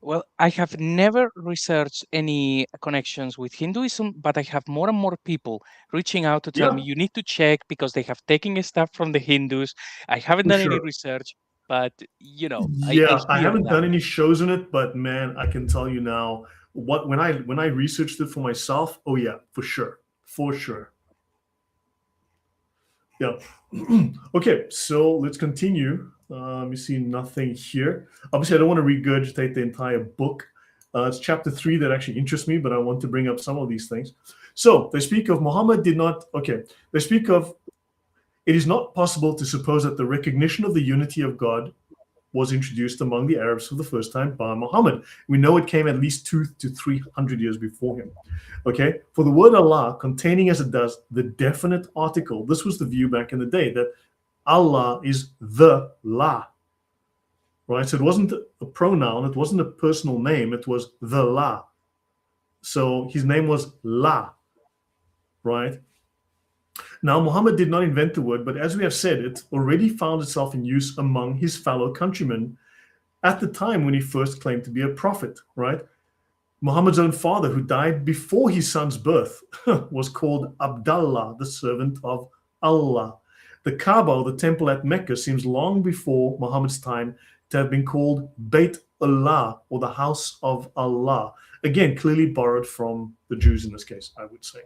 Well, I have never researched any connections with Hinduism, but I have more and more people reaching out to tell me you need to check because they have taken stuff from the Hindus. I haven't done any research, but I haven't done any shows on it, but man, I can tell you now when I researched it for myself. Oh yeah, for sure. Yeah. Okay, so let's continue. You see nothing here. Obviously, I don't want to regurgitate the entire book. It's chapter 3 that actually interests me, but I want to bring up some of these things. So they speak of Muhammad did not. Okay, they speak of it is not possible to suppose that the recognition of the unity of God was introduced among the Arabs for the first time by Muhammad. We know it came at least 200 to 300 years before him. Okay, for the word Allah containing as it does the definite article, this was the view back in the day that Allah is the La, right? So it wasn't a pronoun, it wasn't a personal name, it was the La. So his name was La, right? Now, Muhammad did not invent the word, but as we have said, it already found itself in use among his fellow countrymen at the time when he first claimed to be a prophet, right? Muhammad's own father, who died before his son's birth, was called Abdallah, the servant of Allah. The Kaaba, or the temple at Mecca, seems long before Muhammad's time to have been called Beit Allah, or the house of Allah. Again, clearly borrowed from the Jews in this case, I would say.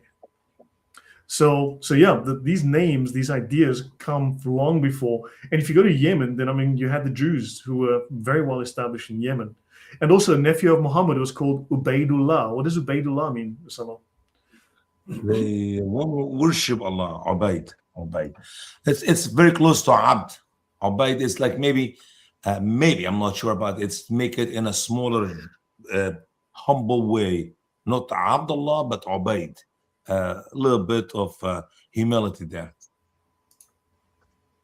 So yeah, these names, these ideas come long before. And if you go to Yemen, then I mean, you had the Jews who were very well established in Yemen. And also a nephew of Muhammad was called Ubaidullah. What does Ubaidullah mean, Usama? They worship Allah, Ubaid. It's very close to Abd. Ubaid is like maybe I'm not sure about it. It's make it in a smaller, humble way. Not Abdullah, but Ubaid. A little bit of humility there.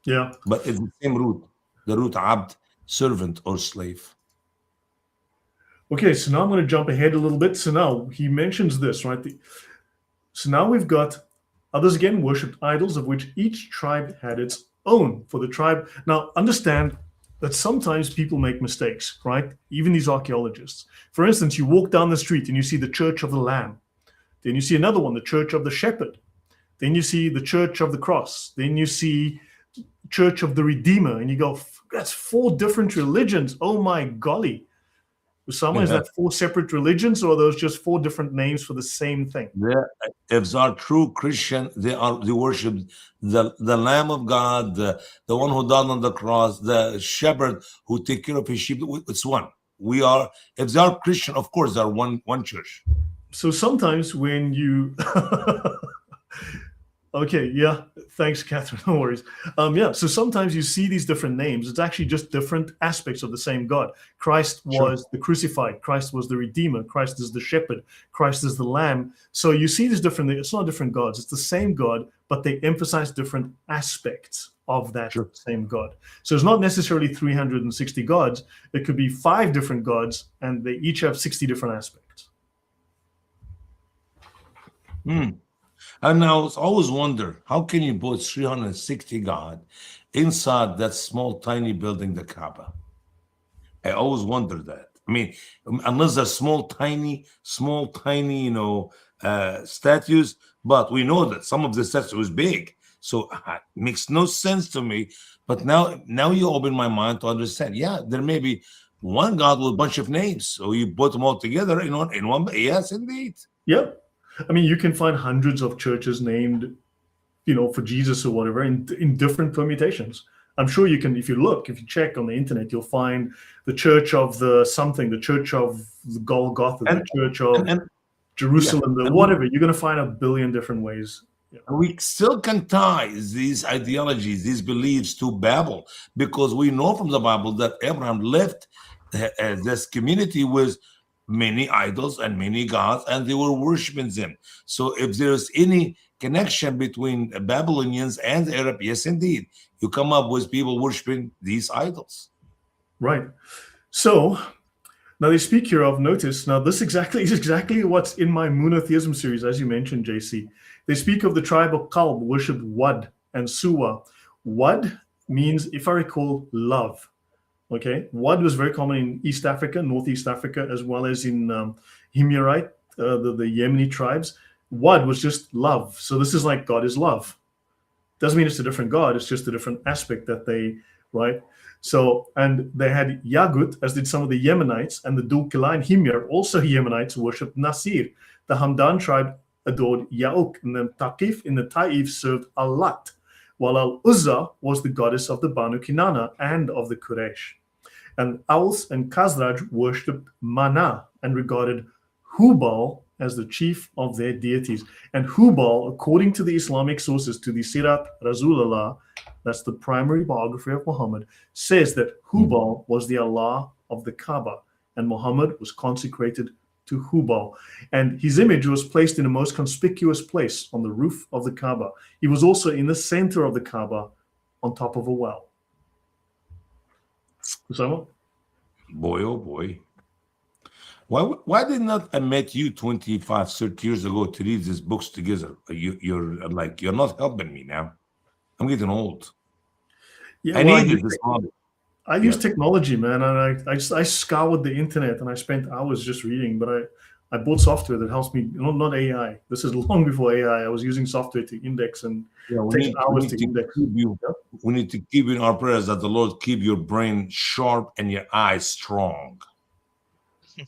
Yeah. But it's the same root. The root Abd, servant or slave. Okay, so now I'm going to jump ahead a little bit. So now he mentions this, right? So now we've got others again worshipped idols, of which each tribe had its own. For the tribe, now understand that sometimes people make mistakes, right? Even these archaeologists. For instance, you walk down the street and you see the Church of the Lamb. Then you see another one, the Church of the Shepherd. Then you see the Church of the Cross. Then you see Church of the Redeemer. And you go, that's 4 different religions. Oh my golly. Usama, is that 4 separate religions, or are those just 4 different names for the same thing? Yeah. If they are true Christian, they worship the Lamb of God, the one who died on the cross, the shepherd who take care of his sheep. It's one. If they are Christian, of course, they are one church. So sometimes when you okay, yeah, thanks, Catherine, no worries. Yeah, so sometimes you see these different names. It's actually just different aspects of the same God. Christ was the crucified. Christ was the Redeemer. Christ is the shepherd. Christ is the Lamb. So you see these different, it's not different gods. It's the same God, but they emphasize different aspects of that Sure. same God. So it's not necessarily 360 gods. It could be 5 different gods, and they each have 60 different aspects. And I always wonder, how can you put 360 God inside that small, tiny building, the Kaaba? I always wonder that. I mean, unless they're small, tiny, statues, but we know that some of the statues was big. So it makes no sense to me. But now you open my mind to understand. Yeah, there may be one God with a bunch of names. So you put them all together in one. Yes, indeed. Yep. I mean, you can find hundreds of churches named, for Jesus or whatever in different permutations. I'm sure you can, if you check on the internet, you'll find the Church of the something, the Church of the Golgotha, the Church of Jerusalem, whatever. You're going to find a billion different ways. Yeah. We still can tie these ideologies, these beliefs to Babel, because we know from the Bible that Abraham left this community with many idols and many gods, and they were worshiping them. So if there's any connection between Babylonians and Arab, yes, indeed, you come up with people worshiping these idols. Right. So now they speak here of, notice, now this is exactly what's in my monotheism series, as you mentioned, JC. They speak of the tribe of Qalb, worship Wad and Suwa. Wad means, if I recall, love. Okay, Wad was very common in East Africa, Northeast Africa, as well as in Himyarite, the Yemeni tribes. Wad was just love. So this is like God is love. Doesn't mean it's a different God. It's just a different aspect that they, right? So, and they had Yagut, as did some of the Yemenites, and the Dul-Kila and Himyar, also Yemenites, worshipped Nasir. The Hamdan tribe adored Yauk, and then Taqif in the Taif served Allat, while Al-Uzza was the goddess of the Banu Kinana and of the Quraysh. And Aus and Khazraj worshipped Mana and regarded Hubal as the chief of their deities. And Hubal, according to the Islamic sources, to the Sirat Rasulullah, that's the primary biography of Muhammad, says that Hubal was the Allah of the Kaaba, and Muhammad was consecrated to Hubal. And his image was placed in the most conspicuous place on the roof of the Kaaba. He was also in the center of the Kaaba on top of a well. Usama? Boy, oh boy. Why did not I met you 25, 30 years ago to read these books together? You're not helping me now. I'm getting old. Yeah, I needed this hobby. I use technology, man, and I scoured the internet and I spent hours just reading, but I bought software that helps me, not AI. This is long before AI. I was using software to index and take hours to index. We need to keep in our prayers that the Lord keep your brain sharp and your eyes strong.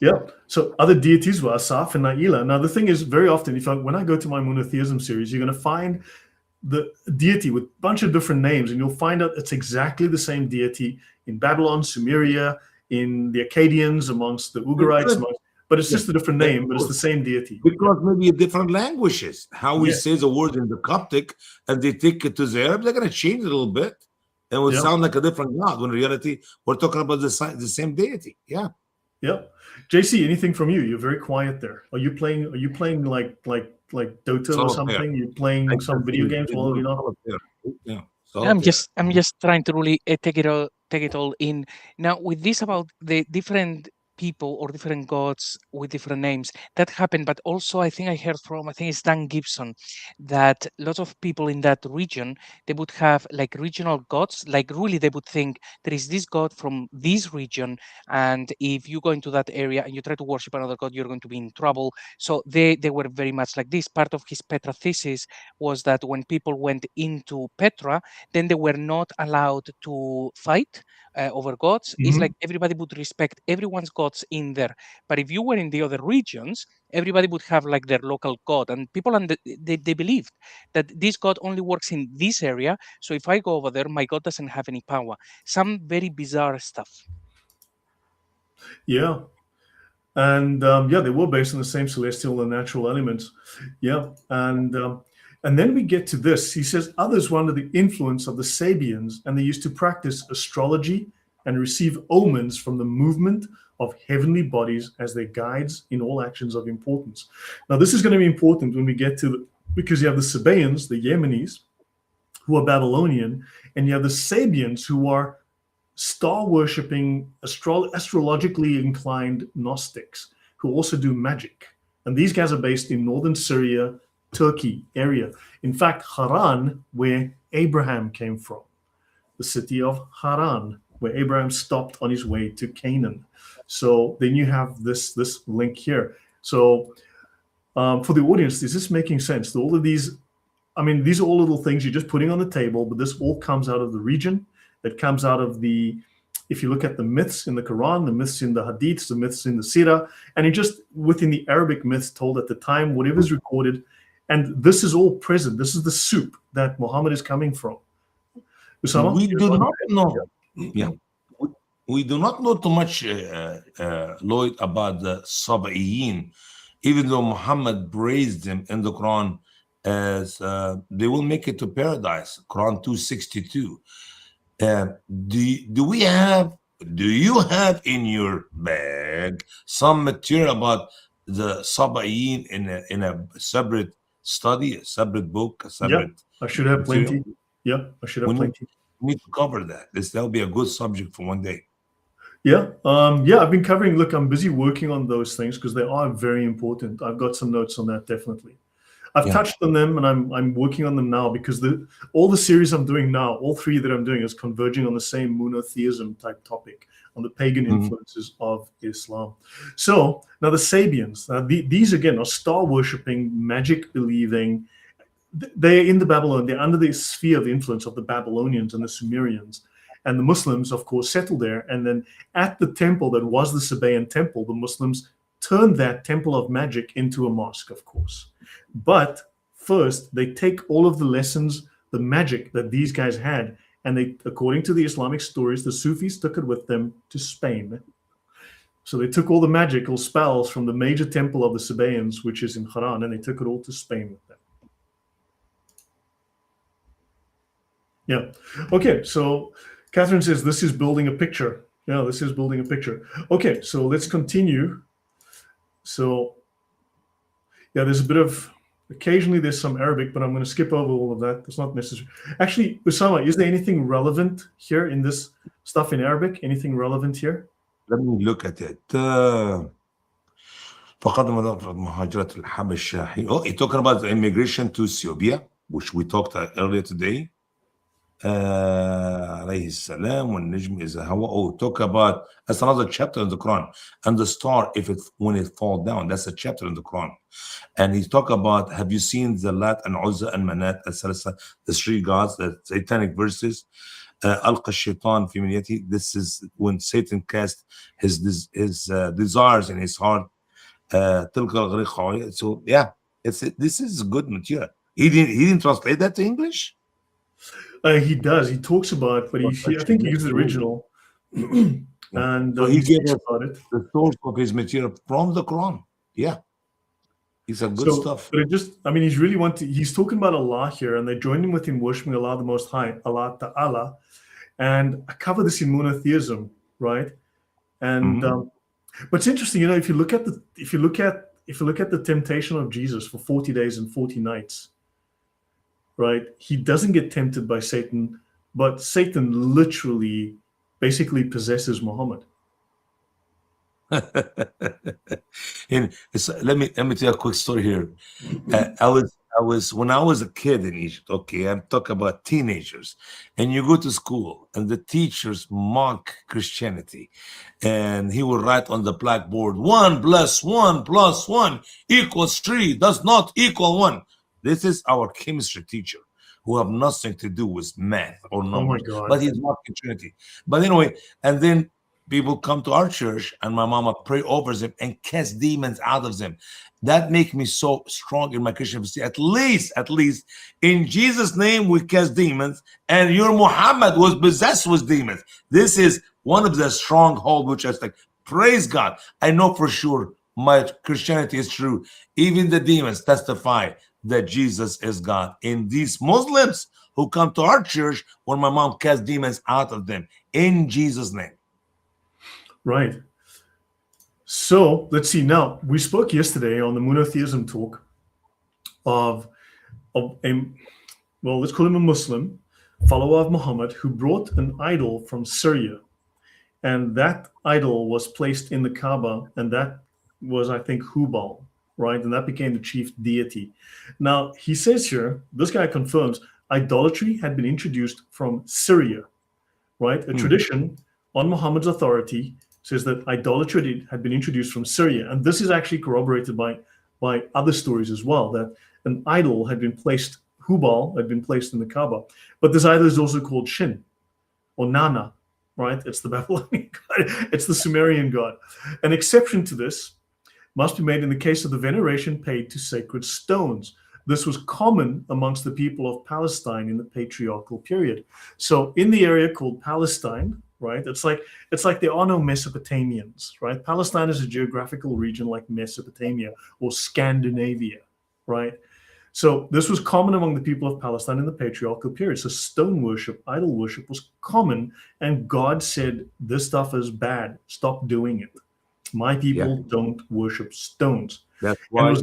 Yeah. So other deities were Asaf and Naila. Now the thing is, very often, when I go to my monotheism series, you're going to find the deity with a bunch of different names, and you'll find out it's exactly the same deity in Babylon, Sumeria, in the Akkadians, amongst the Ugarites, but it's just a different name, but it's the same deity. Because maybe different languages, how we say the word in the Coptic, and they take it to the Arab, they're going to change it a little bit. It would sound like a different God, when in reality, we're talking about the same deity. Yeah. Yeah. JC, anything from you? You're very quiet there. Are you playing like Dota or something? You're playing some video games while you're not? Yeah. I'm just trying to really take it all in. Now, with this about the different people or different gods with different names, that happened. But also, I think it's Dan Gibson, that lots of people in that region, they would have like regional gods. Like really, they would think there is this god from this region, and if you go into that area and you try to worship another god, you're going to be in trouble. So they were very much like this. Part of his Petra thesis was that when people went into Petra, then they were not allowed to fight over gods. It's like everybody would respect everyone's gods in there. But if you were in the other regions, everybody would have like their local god, and people they believed that this god only works in this area. So if I go over there, my god doesn't have any power. Some very bizarre stuff. Yeah. And they were based on the same celestial and natural elements. Yeah. And then we get to this. He says, others were under the influence of the Sabians, and they used to practice astrology and receive omens from the movement of heavenly bodies as their guides in all actions of importance. Now, this is going to be important when we get to, because you have the Sabaeans, the Yemenis, who are Babylonian, and you have the Sabians, who are star-worshipping, astrologically inclined Gnostics, who also do magic. And these guys are based in northern Syria, Turkey area. In fact, Haran, where Abraham came from, the city of Haran, where Abraham stopped on his way to Canaan. So then you have this link here. So for the audience, is this making sense? All of these, I mean, these are all little things you're just putting on the table, but this all comes out of the region. It comes out of the, if you look at the myths in the Quran, the myths in the Hadiths, the myths in the Sirah, and it just within the Arabic myths told at the time, whatever is recorded, and this is all present. This is the soup that Muhammad is coming from. Usama? We do not know. Yeah. We do not know too much, Lloyd, about the Saba'iyin, even though Muhammad praised them in the Quran as they will make it to paradise, Quran 262. Do you have in your bag some material about the Saba'iyin in a separate study, a separate book, a separate? I should have material? plenty. Yeah, I should have plenty. We need to cover that. That'll be a good subject for one day. Yeah, I've been covering. Look, I'm busy working on those things because they are very important. I've got some notes on that, definitely. I've touched on them, and I'm working on them now because all the series I'm doing now, all three that I'm doing, is converging on the same monotheism type topic, on the pagan influences of Islam. So now the Sabians, these again are star worshipping, magic believing. They're in the Babylon. They're under the sphere of influence of the Babylonians and the Sumerians. And the Muslims, of course, settled there. And then at the temple that was the Sabaean temple, the Muslims turned that temple of magic into a mosque, of course. But first, they take all of the lessons, the magic that these guys had, and they, according to the Islamic stories, the Sufis took it with them to Spain. So they took all the magical spells from the major temple of the Sabaeans, which is in Haran, and they took it all to Spain with them. Yeah. Okay, so Catherine says this is building a picture. Yeah, this is building a picture. Okay, so let's continue. So, yeah, there's a bit of, occasionally there's some Arabic, but I'm going to skip over all of that. That's not necessary. Actually, Usama, is there anything relevant here in this stuff in Arabic? Anything relevant here? Let me look at it. Oh, you're talking about the immigration to Ethiopia, which we talked earlier today. عليه السلام والنجم إذا هوى. Oh, talk about, that's another chapter in the Quran. And the star, when it falls down, that's a chapter in the Quran. And he talk about, have you seen the Lat and Uzza and Manat al-Salasa, the three gods, the satanic verses? ألقى الشيطان في منيته. This is when Satan cast his desires in his heart. تلك الغريق. So yeah, this is good material. He didn't translate that to English. He does. He talks about, but I think he used the original, and so he gave us about it. The source of his material from the Quran. Yeah, it's a good stuff. But it just, I mean, he's talking about Allah here, and they joined him with him worshiping Allah the Most High, Allah Ta'ala, and I cover this in monotheism, right? And but it's interesting, if you look at the temptation of Jesus for 40 days and 40 nights. Right, he doesn't get tempted by Satan, but Satan literally, basically possesses Muhammad. And let me tell you a quick story here. I was when I was a kid in Egypt. Okay, I'm talking about teenagers, and you go to school, and the teachers mock Christianity, and he would write on the blackboard, 1 + 1 + 1 = 3, does not equal 1. This is our chemistry teacher who have nothing to do with math or numbers, but he's not in Trinity. But anyway, and then people come to our church and my mama pray over them and cast demons out of them. That makes me so strong in my Christian faith. At least in Jesus' name we cast demons, and your Muhammad was possessed with demons. This is one of the stronghold which I like. Praise God. I know for sure my Christianity is true. Even the demons testify that Jesus is God. In these Muslims who come to our church, when my mom casts demons out of them, in Jesus' name. Right. So let's see. Now, we spoke yesterday on the monotheism talk of well, let's call him a Muslim, follower of Muhammad, who brought an idol from Syria. And that idol was placed in the Kaaba, and that was, I think, Hubal, right? And that became the chief deity. Now, he says here, this guy confirms idolatry had been introduced from Syria, right? A tradition on Muhammad's authority says that idolatry had been introduced from Syria. And this is actually corroborated by other stories as well, that an idol had been placed, Hubal had been placed in the Kaaba. But this idol is also called Shin or Nana, right? It's the Babylonian god, it's the Sumerian god. An exception to this must be made in the case of the veneration paid to sacred stones. This was common amongst the people of Palestine in the patriarchal period. So in the area called Palestine, right, it's like there are no Mesopotamians, right? Palestine is a geographical region like Mesopotamia or Scandinavia, right? So this was common among the people of Palestine in the patriarchal period. So stone worship, idol worship was common, and God said, this stuff is bad. Stop doing it. My people don't worship stones. That's why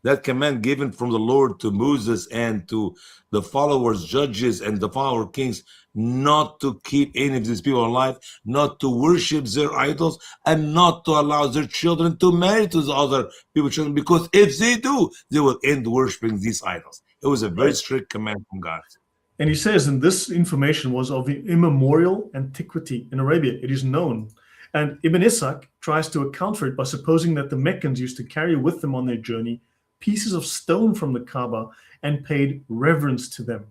that command given from the Lord to Moses and to the followers, judges, and the follower kings, not to keep any of these people alive, not to worship their idols, and not to allow their children to marry to the other people's children, because if they do, they will end worshiping these idols. It was a very strict command from God. And he says, and this information was of immemorial antiquity in Arabia. It is known. And Ibn Ishaq tries to account for it by supposing that the Meccans used to carry with them on their journey pieces of stone from the Kaaba and paid reverence to them.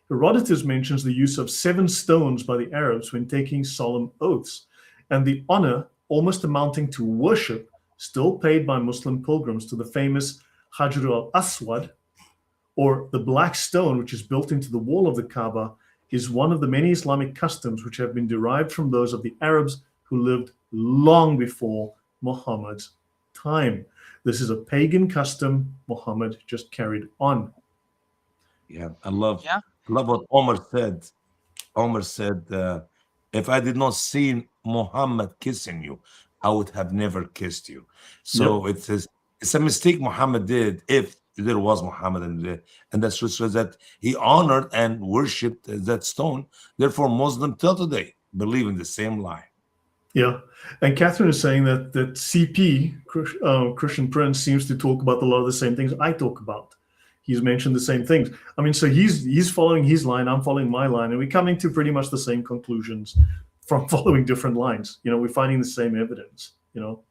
Herodotus mentions the use of 7 stones by the Arabs when taking solemn oaths, and the honor almost amounting to worship still paid by Muslim pilgrims to the famous Hajar al-Aswad, or the black stone which is built into the wall of the Kaaba, is one of the many Islamic customs which have been derived from those of the Arabs who lived long before Muhammad's time. This is a pagan custom Muhammad just carried on. Yeah, I love what Omar said. Omar said, if I did not see Muhammad kissing you, I would have never kissed you. So it says it's a mistake Muhammad did, if there was Muhammad, and that's just that he honored and worshipped that stone. Therefore, Muslims till today believe in the same lie. Yeah, and Catherine is saying that CP, Christian Prince, seems to talk about a lot of the same things I talk about. He's mentioned the same things. I mean, so he's following his line, I'm following my line, and we're coming to pretty much the same conclusions from following different lines. You know, we're finding the same evidence, you know.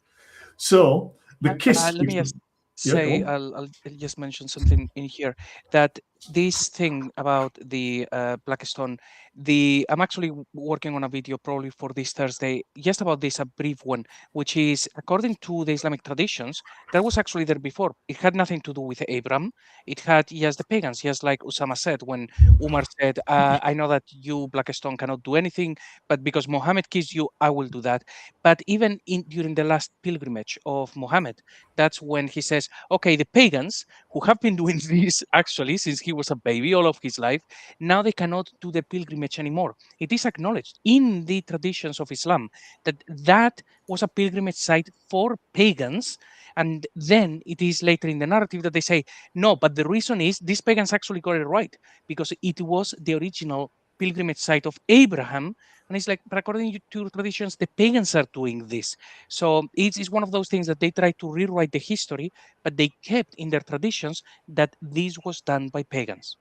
So the kiss. Let me just say, I'll just mention something in here, that this thing about the black stone, I'm actually working on a video probably for this Thursday just about this, a brief one, which is, according to the Islamic traditions, that was actually there before. It had nothing to do with Abraham. It had just the pagans, just like Usama said, when Umar said, I know that you, black stone, cannot do anything, but because Muhammad kissed you, I will do that. But even during the last pilgrimage of Muhammad, that's when he says, okay, the pagans who have been doing this actually since he was a baby all of his life, now they cannot do the pilgrimage anymore. It is acknowledged in the traditions of Islam that that was a pilgrimage site for pagans. And then it is later in the narrative that they say, no, but the reason is these pagans actually got it right, because it was the original pilgrimage site of Abraham. And it's like, but according to traditions, the pagans are doing this. So it's one of those things that they try to rewrite the history, but they kept in their traditions that this was done by pagans.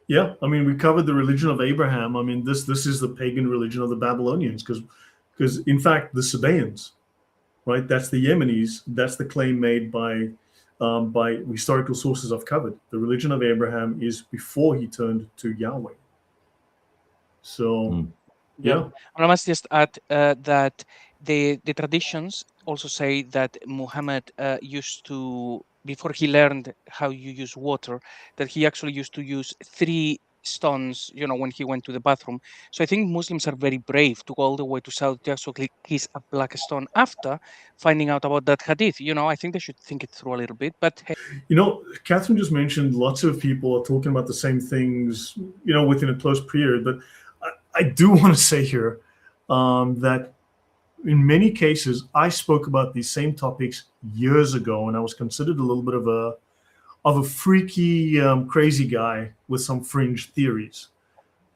Yeah, I mean, we covered the religion of Abraham. I mean, this is the pagan religion of the Babylonians, because in fact, the Sabaeans, right? That's the Yemenis. That's the claim made by historical sources I've covered. The religion of Abraham is before he turned to Yahweh. So, yeah. And I must just add that the traditions also say that Muhammad used to, before he learned how you use water, that he actually used to use 3 stones, you know, when he went to the bathroom. So I think Muslims are very brave to go all the way to South to actually kiss a black stone after finding out about that hadith. You know, I think they should think it through a little bit. But hey. You know, Catherine just mentioned lots of people are talking about the same things, you know, within a close period. But I do want to say here that in many cases, I spoke about these same topics years ago, and I was considered a little bit of of a freaky, crazy guy with some fringe theories,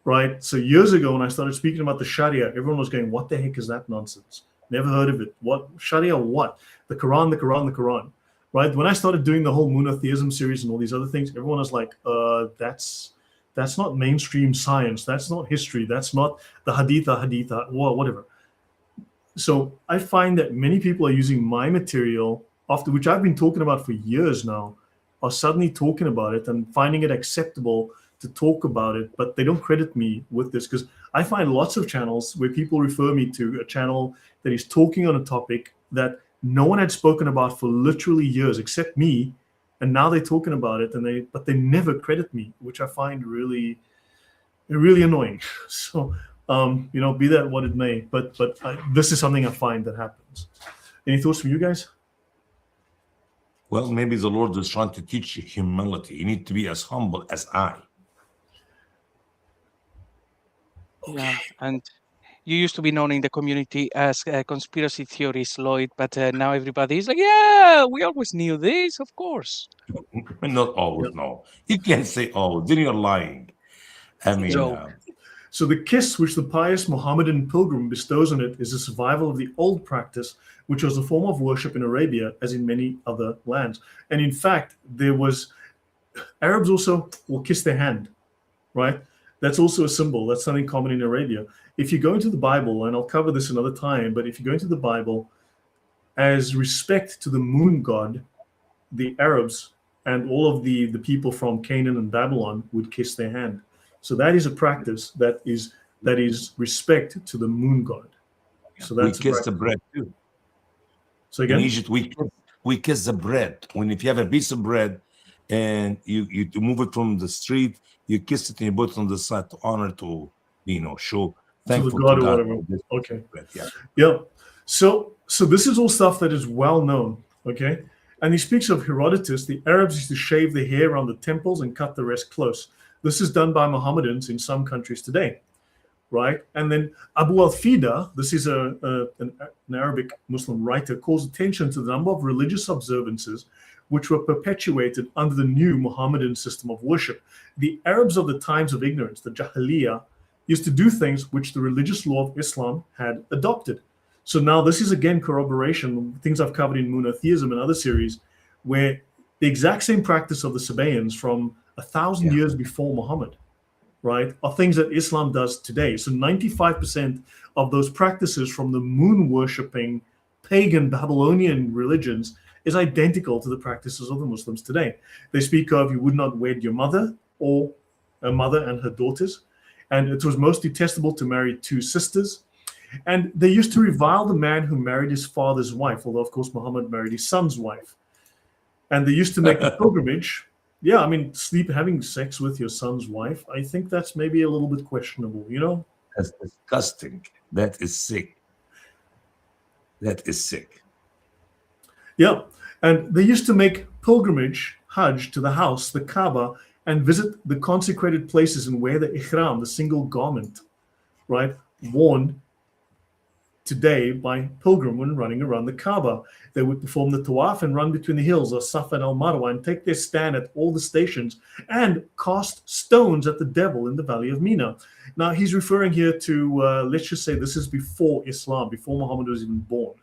right? So years ago, when I started speaking about the Sharia, everyone was going, "What the heck is that nonsense? Never heard of it. What Sharia? What? The Quran, the Quran, the Quran." Right? When I started doing the whole monotheism series and all these other things, everyone was like, that's not mainstream science. That's not history. That's not the haditha, well, whatever." So I find that many people are using my material, after which I've been talking about for years now, are suddenly talking about it and finding it acceptable to talk about it, but they don't credit me with this, because I find lots of channels where people refer me to a channel that is talking on a topic that no one had spoken about for literally years except me, and now they're talking about it, and they never credit me, which I find really annoying. So be that what it may, but this is something I find that happens. Any thoughts from you guys? Well, maybe the Lord is trying to teach you humility. You need to be as humble as I. Yeah, and you used to be known in the community as conspiracy theorist, Lloyd, but now everybody is like, yeah, we always knew this, of course. Not always, no. You can't say always, then you're lying. I mean, Joke. So the kiss which the pious Mohammedan pilgrim bestows on it is a survival of the old practice, which was a form of worship in Arabia, as in many other lands. And in fact, Arabs also will kiss their hand, right? That's also a symbol. That's something common in Arabia. If you go into the Bible, and I'll cover this another time, but if you go into the Bible, as respect to the moon god, the Arabs and all of the people from Canaan and Babylon would kiss their hand. So that is a practice that is respect to the moon god. So that's we kiss the bread too. So again, in Egypt, we kiss the bread. If you have a piece of bread and you move it from the street, you kiss it and you put it on the side to honor, to show thankful to the god to or God. whatever. Okay. Bread, yeah. Yeah. So this is all stuff that is well known. Okay. And he speaks of Herodotus. The Arabs used to shave the hair around the temples and cut the rest close. This is done by Mohammedans in some countries today, right? And then Abu al-Fida, this is an Arabic Muslim writer, calls attention to the number of religious observances which were perpetuated under the new Mohammedan system of worship. The Arabs of the times of ignorance, the Jahiliyyah, used to do things which the religious law of Islam had adopted. So now this is again corroboration, things I've covered in monotheism and other series, where the exact same practice of the Sabaeans from 1,000 years before Muhammad, right, are things that Islam does today. So 95% of those practices from the moon worshipping pagan Babylonian religions is identical to the practices of the Muslims today. They speak of you would not wed your mother or a mother and her daughters, and it was most detestable to marry two sisters. And they used to revile the man who married his father's wife, although of course Muhammad married his son's wife. And they used to make a pilgrimage. Yeah, I mean, having sex with your son's wife, I think that's maybe a little bit questionable, That's disgusting. That is sick. That is sick. Yeah, and they used to make pilgrimage, Hajj, to the house, the Kaaba, and visit the consecrated places and wear the ihram, the single garment, right, worn today by pilgrim when running around the Kaaba. They would perform the tawaf and run between the hills of Safa and Al-Marwa and take their stand at all the stations and cast stones at the devil in the valley of Mina. Now he's referring here to, let's just say this is before Islam, before Muhammad was even born.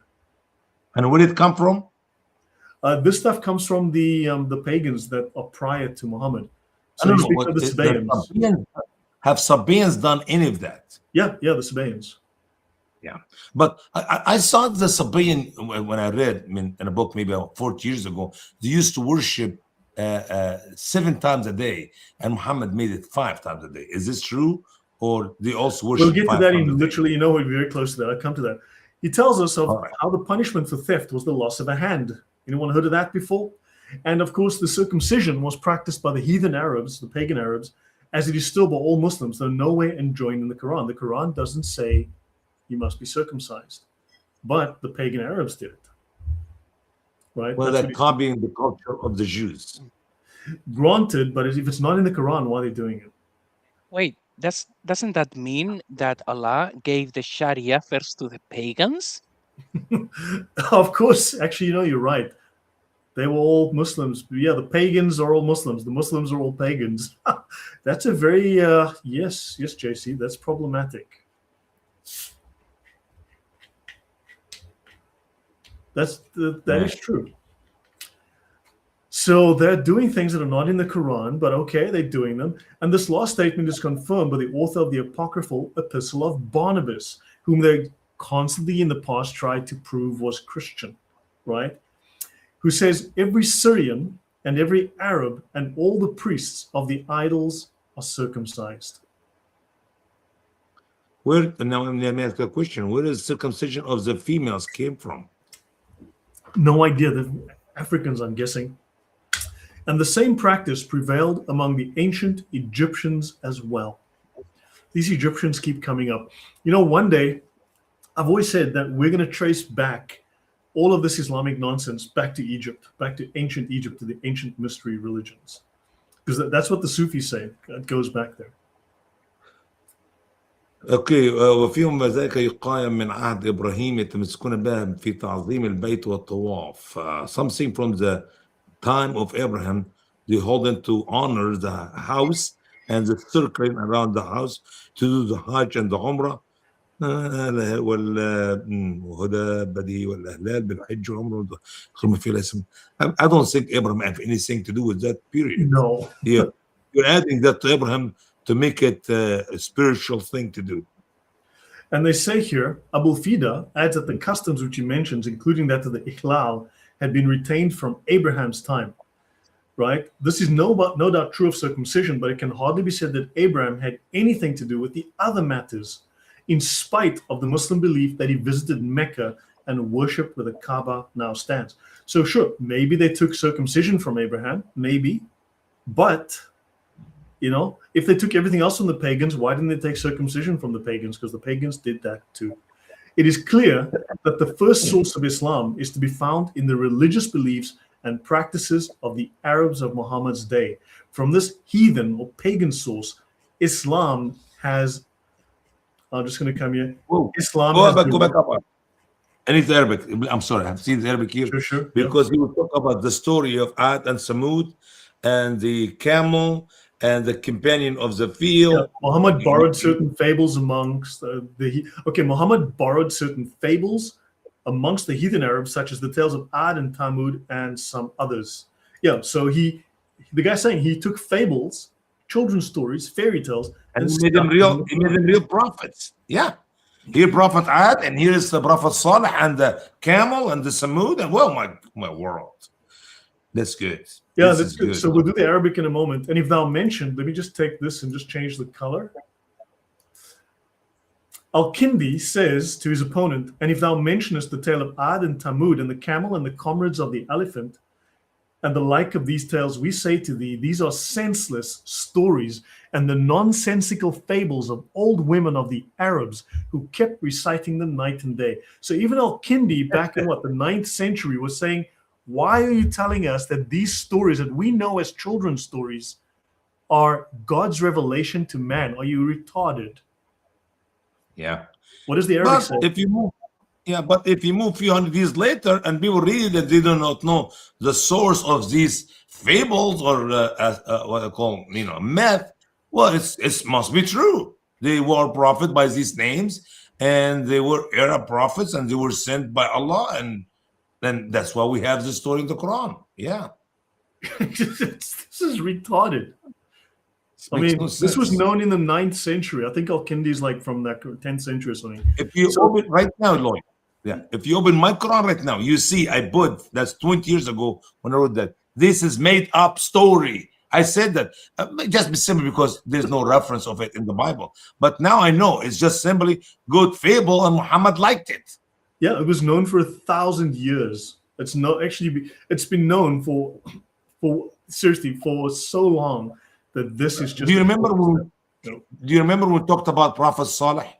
And where did it come from? This stuff comes from the pagans that are prior to Muhammad. So I don't you speak know, of the Sabaeans. Have Sabaeans done any of that? Yeah, the Sabaeans. Yeah, but I saw the Sabaean when I read in a book maybe 40 years ago. They used to worship 7 times a day, and Muhammad made it 5 times a day. Is this true, or they also worship? We'll get to that in literally. We're very close to that. I'll come to that. He tells us of how the punishment for theft was the loss of a hand. Anyone heard of that before? And of course, the circumcision was practiced by the heathen Arabs, the pagan Arabs, as it is still by all Muslims, though nowhere enjoined in the Quran. The Quran doesn't say you must be circumcised, but the pagan Arabs did it, right? Well, they're copying the culture of the Jews. Granted, but if it's not in the Quran, why are they doing it? Wait, doesn't that mean that Allah gave the Sharia first to the pagans? Of course, actually, you're right. They were all Muslims. Yeah, the pagans are all Muslims. The Muslims are all pagans. That's a very yes, JC. That's problematic. That is true. So they're doing things that are not in the Quran, but okay, they're doing them. And this last statement is confirmed by the author of the apocryphal epistle of Barnabas, whom they constantly in the past tried to prove was Christian, right? Who says every Syrian and every Arab and all the priests of the idols are circumcised. Where now? Let me ask a question. Where does circumcision of the females came from? No idea. The Africans, I'm guessing. And the same practice prevailed among the ancient Egyptians as well. These Egyptians keep coming up. You know, one day, I've always said that we're going to trace back all of this Islamic nonsense back to Egypt, back to ancient Egypt, to the ancient mystery religions. Because that's what the Sufis say. It goes back there. اوكي وفيهم ذلك يقايم من عهد ابراهيم يتمسكون بها في تعظيم البيت والطواف. Something from the time of Abraham, they hold them to honor the house and the circling around the house to do the Hajj and the Umrah. وهدى بديهي والأهلال بالحج والعمرة ثم في الاسم. I don't think Abraham had anything to do with that period. No. Yeah, you're adding that to Abraham to make it a spiritual thing to do. And they say here, Abul Fida adds that the customs which he mentions, including that of the Ihlal, had been retained from Abraham's time, right? This is no doubt true of circumcision, but it can hardly be said that Abraham had anything to do with the other matters, in spite of the Muslim belief that he visited Mecca and worshipped where the Kaaba now stands. So sure, maybe they took circumcision from Abraham, maybe, but you know, if they took everything else from the pagans, why didn't they take circumcision from the pagans? Because the pagans did that too. It is clear that the first source of Islam is to be found in the religious beliefs and practices of the Arabs of Muhammad's day. From this heathen or pagan source, Islam has, I'm just going to come here. Whoa. Islam go back up. And it's Arabic. I'm sorry, I've seen the Arabic here. Sure, because he will talk about the story of Ad and Samud and the camel and the companion of the field. Yeah, Muhammad borrowed certain fables amongst Muhammad borrowed certain fables amongst the heathen Arabs, such as the tales of Ad and Tamud and some others. Yeah, so the guy's saying he took fables, children's stories, fairy tales, and he made them real prophets. Yeah. Here Prophet Ad, and here is the Prophet Salih and the camel and the Samud, and well, my world. That's good. Yeah, that's good. So we'll do the Arabic in a moment. And if thou mentioned, let me just take this and just change the color. Al-Kindi says to his opponent, and if thou mentionest the tale of Ad and Tamud and the camel and the comrades of the elephant and the like of these tales, we say to thee, these are senseless stories and the nonsensical fables of old women of the Arabs who kept reciting them night and day. So even Al-Kindi back in the 9th century was saying, why are you telling us that these stories that we know as children's stories are God's revelation to man? Are you retarded? Yeah. What does the Arabic say? But if you move a few hundred years later and people read it, they do not know the source of these fables or what I call, myth. Well, it must be true. They were prophet by these names, and they were Arab prophets, and they were sent by Allah, and that's why we have this story in the Quran. Yeah. This is retarded. I mean, this was known in the 9th century. I think Al-Kindi is like from that 10th century or something. If you open right now, Lloyd, if you open my Quran right now, you see I put, that's 20 years ago when I wrote that, this is made up story. I said that just be simple because there's no reference of it in the Bible. But now I know it's just simply good fable, and Muhammad liked it. Yeah, it was known for 1,000 years. It's been known for so long that this is just. Do you remember when we talked about Prophet Salih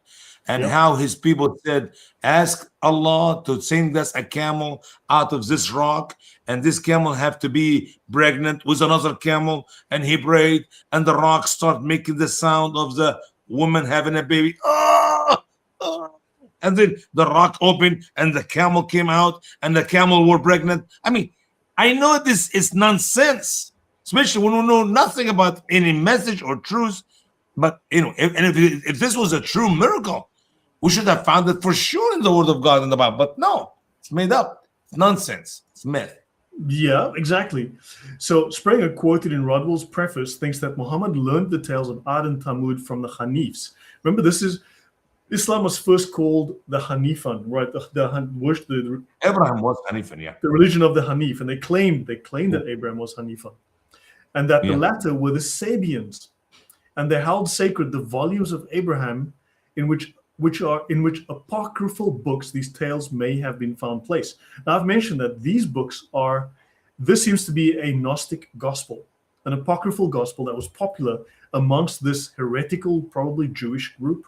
and how his people said, "Ask Allah to send us a camel out of this rock, and this camel have to be pregnant with another camel," and he prayed, and the rock started making the sound of the woman having a baby. And then the rock opened and the camel came out and the camel were pregnant. I mean, I know this is nonsense, especially when we know nothing about any message or truth. But if this was a true miracle, we should have found it for sure in the Word of God and the Bible. But no, it's made up. It's nonsense. It's myth. Yeah, exactly. So Sprenger, quoted in Rodwell's preface, thinks that Muhammad learned the tales of Ad and Thamud from the Hanifs. Remember, Islam was first called the Hanifan, right? The Abraham was Hanifan, yeah. the religion of the Hanif, and they claimed that Abraham was Hanifan, and that the Yeah. latter were the Sabians, and they held sacred the volumes of Abraham, in which apocryphal books these tales may have been found place. Now, I've mentioned that these books this seems to be a Gnostic gospel, an apocryphal gospel that was popular amongst this heretical, probably Jewish group.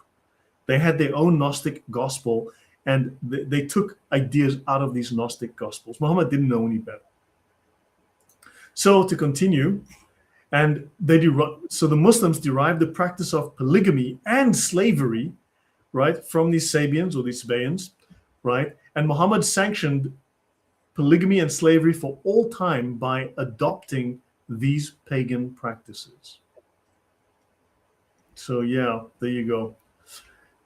They had their own Gnostic gospel, and they took ideas out of these Gnostic gospels. Muhammad didn't know any better. So to continue, and so the Muslims derived the practice of polygamy and slavery, right, from these Sabians or these Sabaeans, right? And Muhammad sanctioned polygamy and slavery for all time by adopting these pagan practices. So yeah, there you go.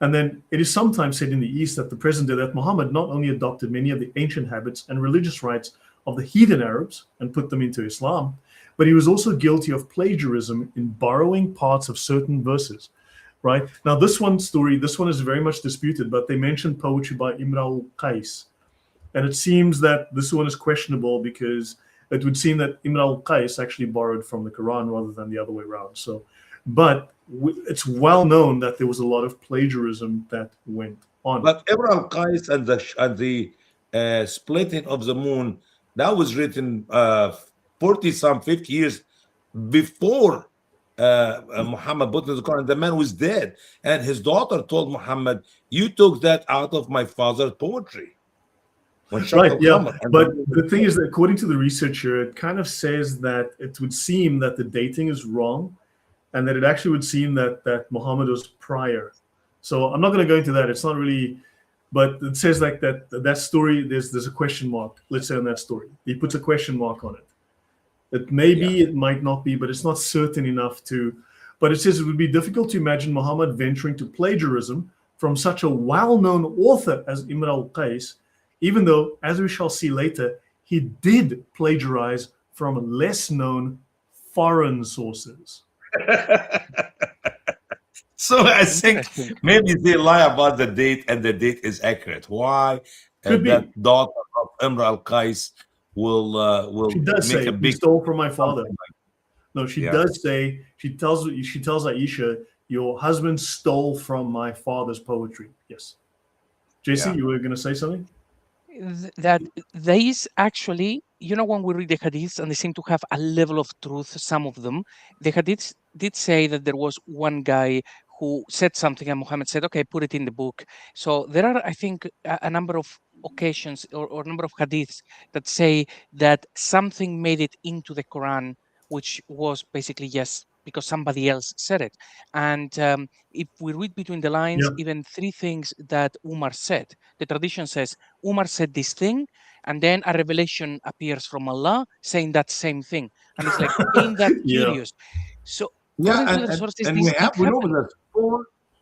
And then it is sometimes said in the East that the present day that Muhammad not only adopted many of the ancient habits and religious rites of the heathen Arabs and put them into Islam, but he was also guilty of plagiarism in borrowing parts of certain verses. Right? Now, this one is very much disputed, but they mentioned poetry by Imr al-Qais. And it seems that this one is questionable because it would seem that Imr al-Qais actually borrowed from the Quran rather than the other way around. So, but it's well known that there was a lot of plagiarism that went on. But Ibn al-Qais and the splitting of the moon, that was written 50 years before Muhammad put in the Quran. The man was dead, and his daughter told Muhammad, "You took that out of my father's poetry." Right, yeah. But the thing is that according to the researcher, it kind of says that it would seem that the dating is wrong, and that it actually would seem that Muhammad was prior. So I'm not going to go into that. It's not really, but it says like that story. There's a question mark. Let's say on that story, he puts a question mark on it. It may be, it might not be, but it's not certain enough to. But it says it would be difficult to imagine Muhammad venturing to plagiarism from such a well-known author as Imr al-Qais, even though, as we shall see later, he did plagiarize from less-known foreign sources. So I think maybe they lie about the date, and the date is accurate. Why? That daughter of Imr al-Qais will she does make say a big he stole from my father. No, she does say, she tells Aisha, your husband stole from my father's poetry. Yes. JC, you were going to say something? That there is actually, when we read the hadiths and they seem to have a level of truth, some of them, the hadiths did say that there was one guy who said something and Muhammad said, okay, put it in the book. So there are, I think, a number of occasions or a number of hadiths that say that something made it into the Quran, which was basically, yes, because somebody else said it. And if we read between the lines, even three things that Umar said, the tradition says, Umar said this thing, and then a revelation appears from Allah saying that same thing. And it's like, ain't that curious? So, and we know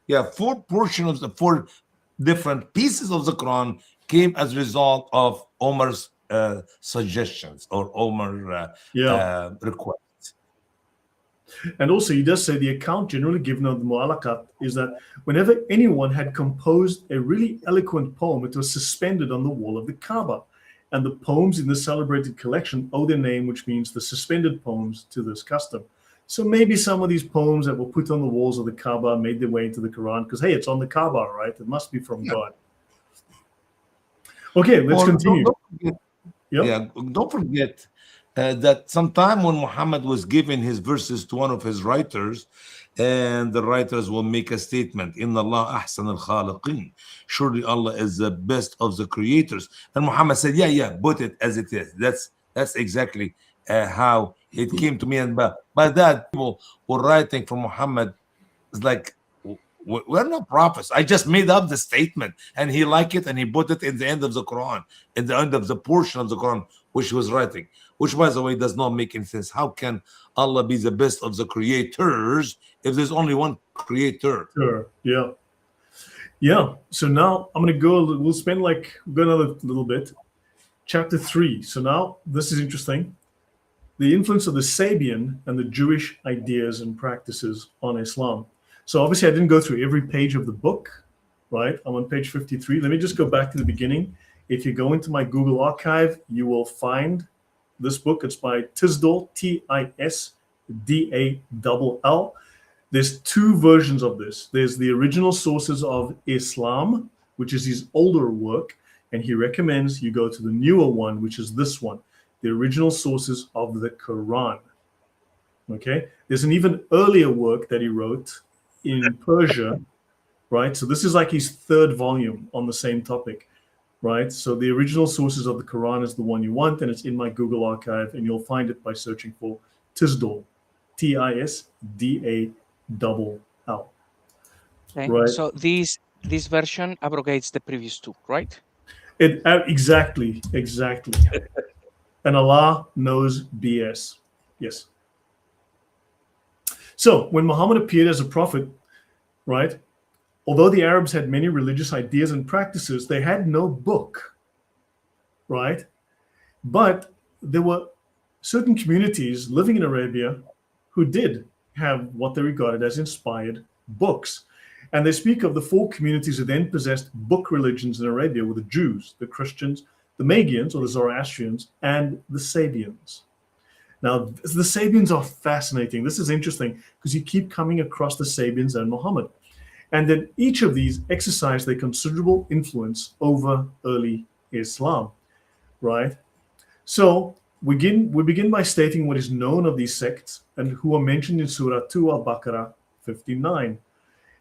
that four portions of the four different pieces of the Quran came as a result of Omar's suggestions or Omar's requests. And also, he does say the account generally given of the Mu'allaqat is that whenever anyone had composed a really eloquent poem, it was suspended on the wall of the Kaaba. And the poems in the celebrated collection owe their name, which means the suspended poems, to this custom. So maybe some of these poems that were put on the walls of the Kaaba made their way into the Quran because, hey, it's on the Kaaba, right? It must be from God. Okay, let's continue. Don't forget that sometime when Muhammad was giving his verses to one of his writers, and the writers will make a statement, Inna Allah ahsan al-khaliqin. Surely Allah is the best of the creators. And Muhammad said, put it as it is. That's exactly how it came to me. And by that, people were writing for Muhammad. It's like, we're not prophets. I just made up the statement, and he liked it, and he put it in the end of the Quran, in the end of the portion of the Quran which he was writing. which, by the way, does not make any sense. How can Allah be the best of the creators if there's only one creator? Sure. Yeah. Yeah. So now I'm going to go, we'll spend go another little bit. Chapter 3. So now this is interesting. The influence of the Sabian and the Jewish ideas and practices on Islam. So obviously I didn't go through every page of the book, right? I'm on page 53. Let me just go back to the beginning. If you go into my Google archive, you will find this book. It's by Tisdall, Tisdall. There's two versions of this. There's the original sources of Islam, which is his older work, and he recommends you go to the newer one, which is this one, the original sources of the Quran. Okay? There's an even earlier work that he wrote in Persia, right? So this is like his third volume on the same topic, right? So the original sources of the Quran is the one you want, and it's in my Google archive, and you'll find it by searching for Tisdall, Tisdall. Okay. Right. So this version abrogates the previous two, right? Exactly. And Allah knows BS. Yes. So when Muhammad appeared as a prophet, right, although the Arabs had many religious ideas and practices, they had no book, right? But there were certain communities living in Arabia who did have what they regarded as inspired books. And they speak of the four communities who then possessed book religions in Arabia were the Jews, the Christians, the Magians or the Zoroastrians, and the Sabians. Now, the Sabians are fascinating. This is interesting because you keep coming across the Sabians and Muhammad. And then each of these exercised their considerable influence over early Islam, right? So we begin by stating what is known of these sects and who are mentioned in Surah 2 al-Baqarah 59.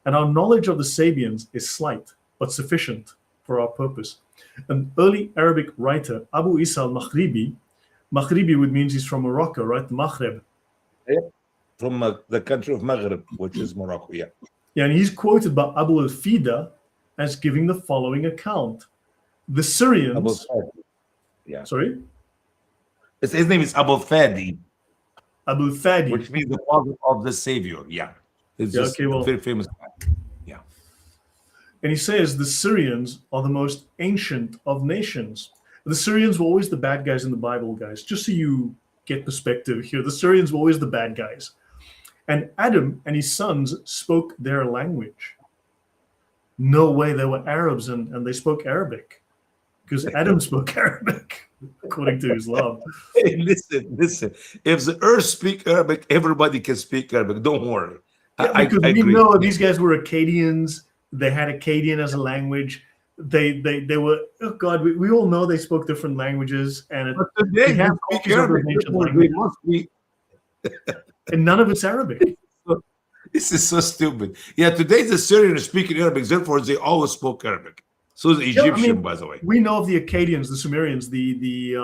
And our knowledge of the Sabians is slight, but sufficient for our purpose. An early Arabic writer, Abu Isa al-Maghribi would mean he's from Morocco, right? The Maghreb. From the country of Maghreb, which is Morocco, yeah. Yeah, and he's quoted by Abu al-Fida as giving the following account. The Syrians... Yeah. Sorry? His name is Abu Fadi. Abu Fadi. Which means the father of the Savior, yeah. It's just a very famous guy. Yeah. And he says the Syrians are the most ancient of nations. The Syrians were always the bad guys in the Bible, guys. Just so you get perspective here, the Syrians were always the bad guys. And Adam and his sons spoke their language. No way, they were Arabs and they spoke Arabic. Because Adam spoke Arabic, according to Islam. Hey, listen. If the earth speak Arabic, everybody can speak Arabic. Don't worry. Yeah, because we know these guys were Akkadians. They had Akkadian as a language. They were, oh God, we all know they spoke different languages. And but today they speak Arabic. They must be. And none of it's Arabic. This is so stupid. Yeah, today the Syrians are speaking Arabic, therefore they always spoke Arabic. So the Egyptian, by the way. We know of the Akkadians, the Sumerians, the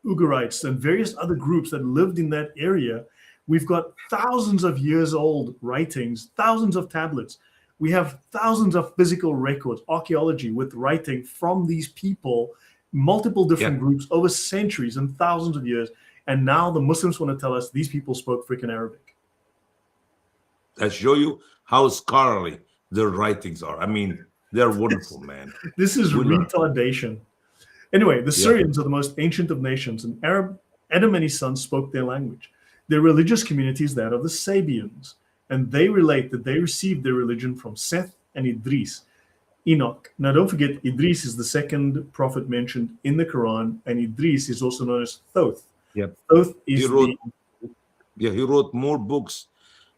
Ugarites, and various other groups that lived in that area. We've got thousands of years old writings, thousands of tablets. We have thousands of physical records, archaeology with writing from these people, multiple different groups over centuries and thousands of years. And now the Muslims want to tell us these people spoke freaking Arabic. I show you how scholarly their writings are. I mean, they're wonderful, man. This is retardation. Anyway, the Syrians are the most ancient of nations, and Adam and his sons spoke their language. Their religious community is that of the Sabians, and they relate that they received their religion from Seth and Idris, Enoch. Now, don't forget, Idris is the second prophet mentioned in the Quran, and Idris is also known as Thoth. Yep. Thoth is he wrote more books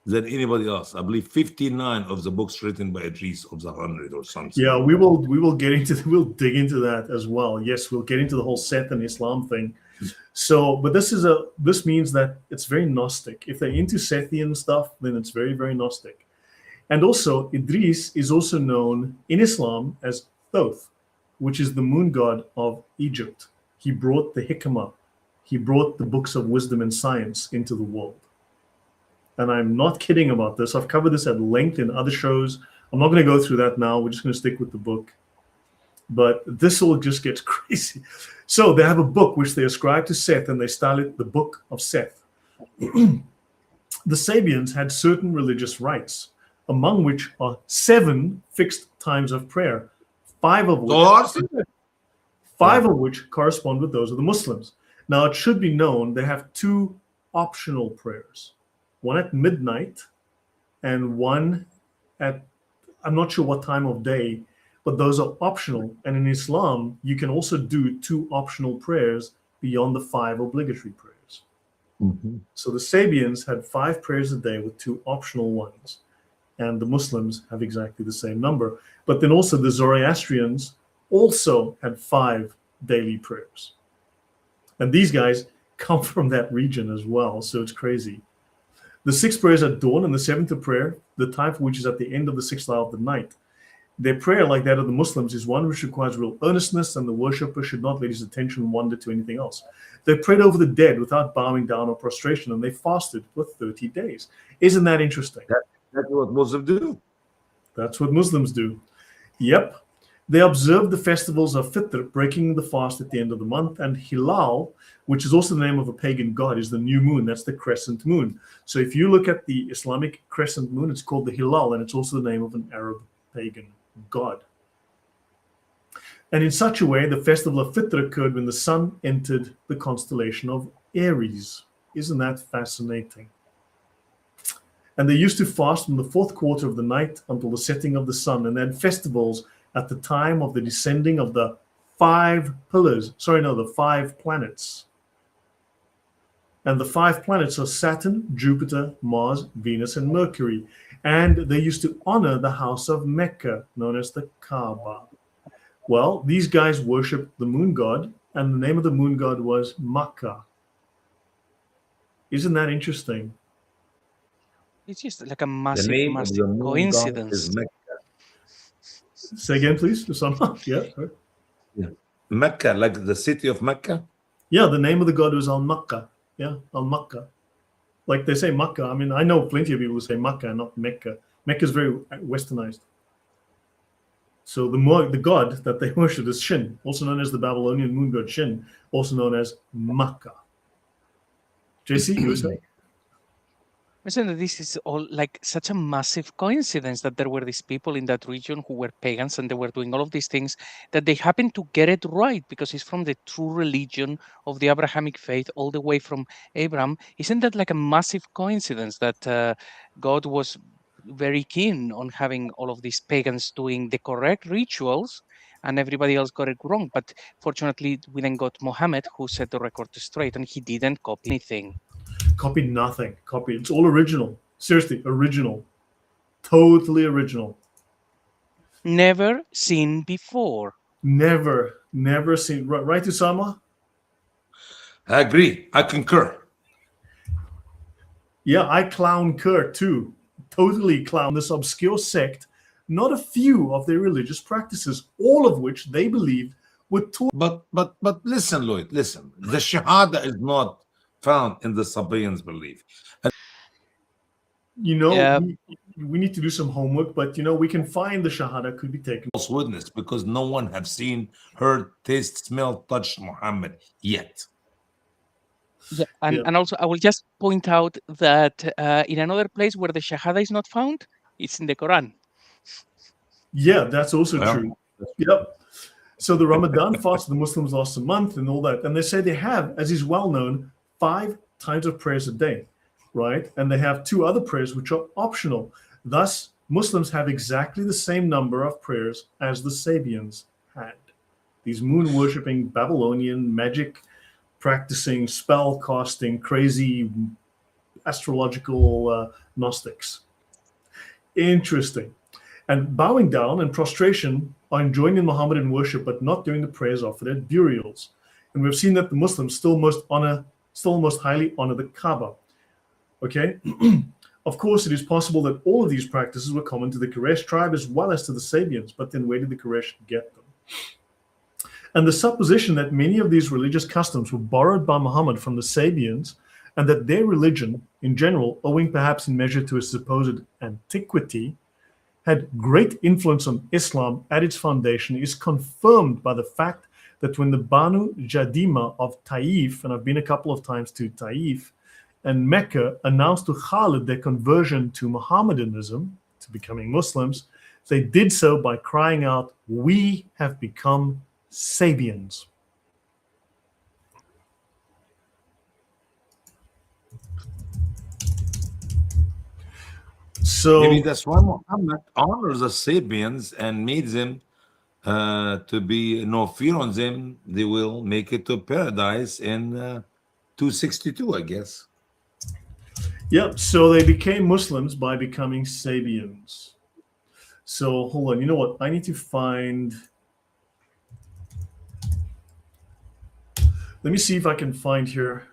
than anybody else. I believe 59 of the books written by Idris of the 100 or something. Yeah, we'll dig into that as well. Yes, we'll get into the whole Seth and Islam thing. So, but this means that it's very Gnostic. If they're into Sethian stuff, then it's very, very Gnostic. And also, Idris is also known in Islam as Thoth, which is the moon god of Egypt. He brought the hikmah. He brought the books of wisdom and science into the world. And I'm not kidding about this. I've covered this at length in other shows. I'm not going to go through that now. We're just going to stick with the book. But this all just gets crazy. So they have a book which they ascribe to Seth, and they style it the Book of Seth. The Sabians had certain religious rites, among which are 7 fixed times of prayer, 5 of which correspond with those of the Muslims. Now, it should be known they have 2 optional prayers, one at midnight and one at, I'm not sure what time of day, but those are optional. And in Islam, you can also do 2 optional prayers beyond the 5 obligatory prayers. So the Sabians had 5 prayers a day with 2 optional ones. And the Muslims have exactly the same number. But then also the Zoroastrians also had 5 daily prayers. And these guys come from that region as well, so it's crazy. The 6 prayers at dawn and the 7th prayer, the time for which is at the end of the 6th hour of the night. Their prayer, like that of the Muslims, is one which requires real earnestness, and the worshipper should not let his attention wander to anything else. They prayed over the dead without bowing down or prostration, and they fasted for 30 days. Isn't that interesting? That's what Muslims do. That's what Muslims do. Yep. They observe the festivals of Fitr, breaking the fast at the end of the month, and Hilal, which is also the name of a pagan god, is the new moon. That's the crescent moon. So if you look at the Islamic crescent moon, it's called the Hilal, and it's also the name of an Arab pagan god. And in such a way, the festival of Fitr occurred when the sun entered the constellation of Aries. Isn't that fascinating? And they used to fast from the 4th quarter of the night until the setting of the sun, and they had festivals at the time of the descending of the 5 pillars. The 5 planets. And the 5 planets are Saturn, Jupiter, Mars, Venus, and Mercury. And they used to honor the house of Mecca, known as the Kaaba. Well, these guys worshiped the moon god, and the name of the moon god was Makkah. Isn't that interesting? It's just like a massive coincidence. Say again, please, Usama. Yeah. Mecca, like the city of Mecca? Yeah, the name of the god was Al-Makkah. Yeah, Al-Makkah. Like they say Makkah. I mean, I know plenty of people who say Makkah, not Mecca. Mecca is very westernized. So the god that they worship is Shin, also known as the Babylonian moon god Shin, also known as Makkah. JC, you were saying? Listen, that this is all like such a massive coincidence that there were these people in that region who were pagans and they were doing all of these things, that they happened to get it right because it's from the true religion of the Abrahamic faith all the way from Abraham. Isn't that like a massive coincidence that God was very keen on having all of these pagans doing the correct rituals and everybody else got it wrong? But fortunately, we then got Muhammad, who set the record straight, and he didn't copy anything. Copy nothing. Copy. It's all original. Seriously, original. Totally original. Never seen before. Never seen. Right, Usama? I agree. I concur. Yeah, I clown Kurt too. Totally clown this obscure sect. Not a few of their religious practices, all of which they believed were taught. But listen, Lloyd, listen. The Shahada is not found in the Sabians' belief. And We need to do some homework, but we can find the Shahada could be taken. False witness, because no one have seen, heard, taste, smell, touched Muhammad yet. Yeah, and also I will just point out that in another place where the Shahada is not found, it's in the Quran. Yeah, that's also true. Yep. So the Ramadan fast, the Muslims last a month and all that. And they say they have, as is well known, 5 times of prayers a day, right? And they have 2 other prayers which are optional. Thus, Muslims have exactly the same number of prayers as the Sabians had. These moon-worshipping, Babylonian, magic practicing, spell casting, crazy astrological Gnostics. Interesting. And bowing down and prostration are enjoined in Mohammedan worship, but not during the prayers offered at burials. And we've seen that the Muslims still most highly honor the Kaaba. Okay? Of course, it is possible that all of these practices were common to the Quraysh tribe as well as to the Sabians, but then where did the Quraysh get them? And the supposition that many of these religious customs were borrowed by Muhammad from the Sabians, and that their religion, in general, owing perhaps in measure to its supposed antiquity, had great influence on Islam at its foundation is confirmed by the fact that when the Banu Jadima of Taif, and I've been a couple of times to Taif, and Mecca announced to Khalid their conversion to Mohammedanism, to becoming Muslims, they did so by crying out, "We have become Sabians." So Maybe that's why Muhammad honors the Sabians and made them to be no fear on them. They will make it to paradise in 262, I guess. yep, so they became Muslims by becoming Sabians. So hold on, you know what? I need to find. Let me see if I can find here.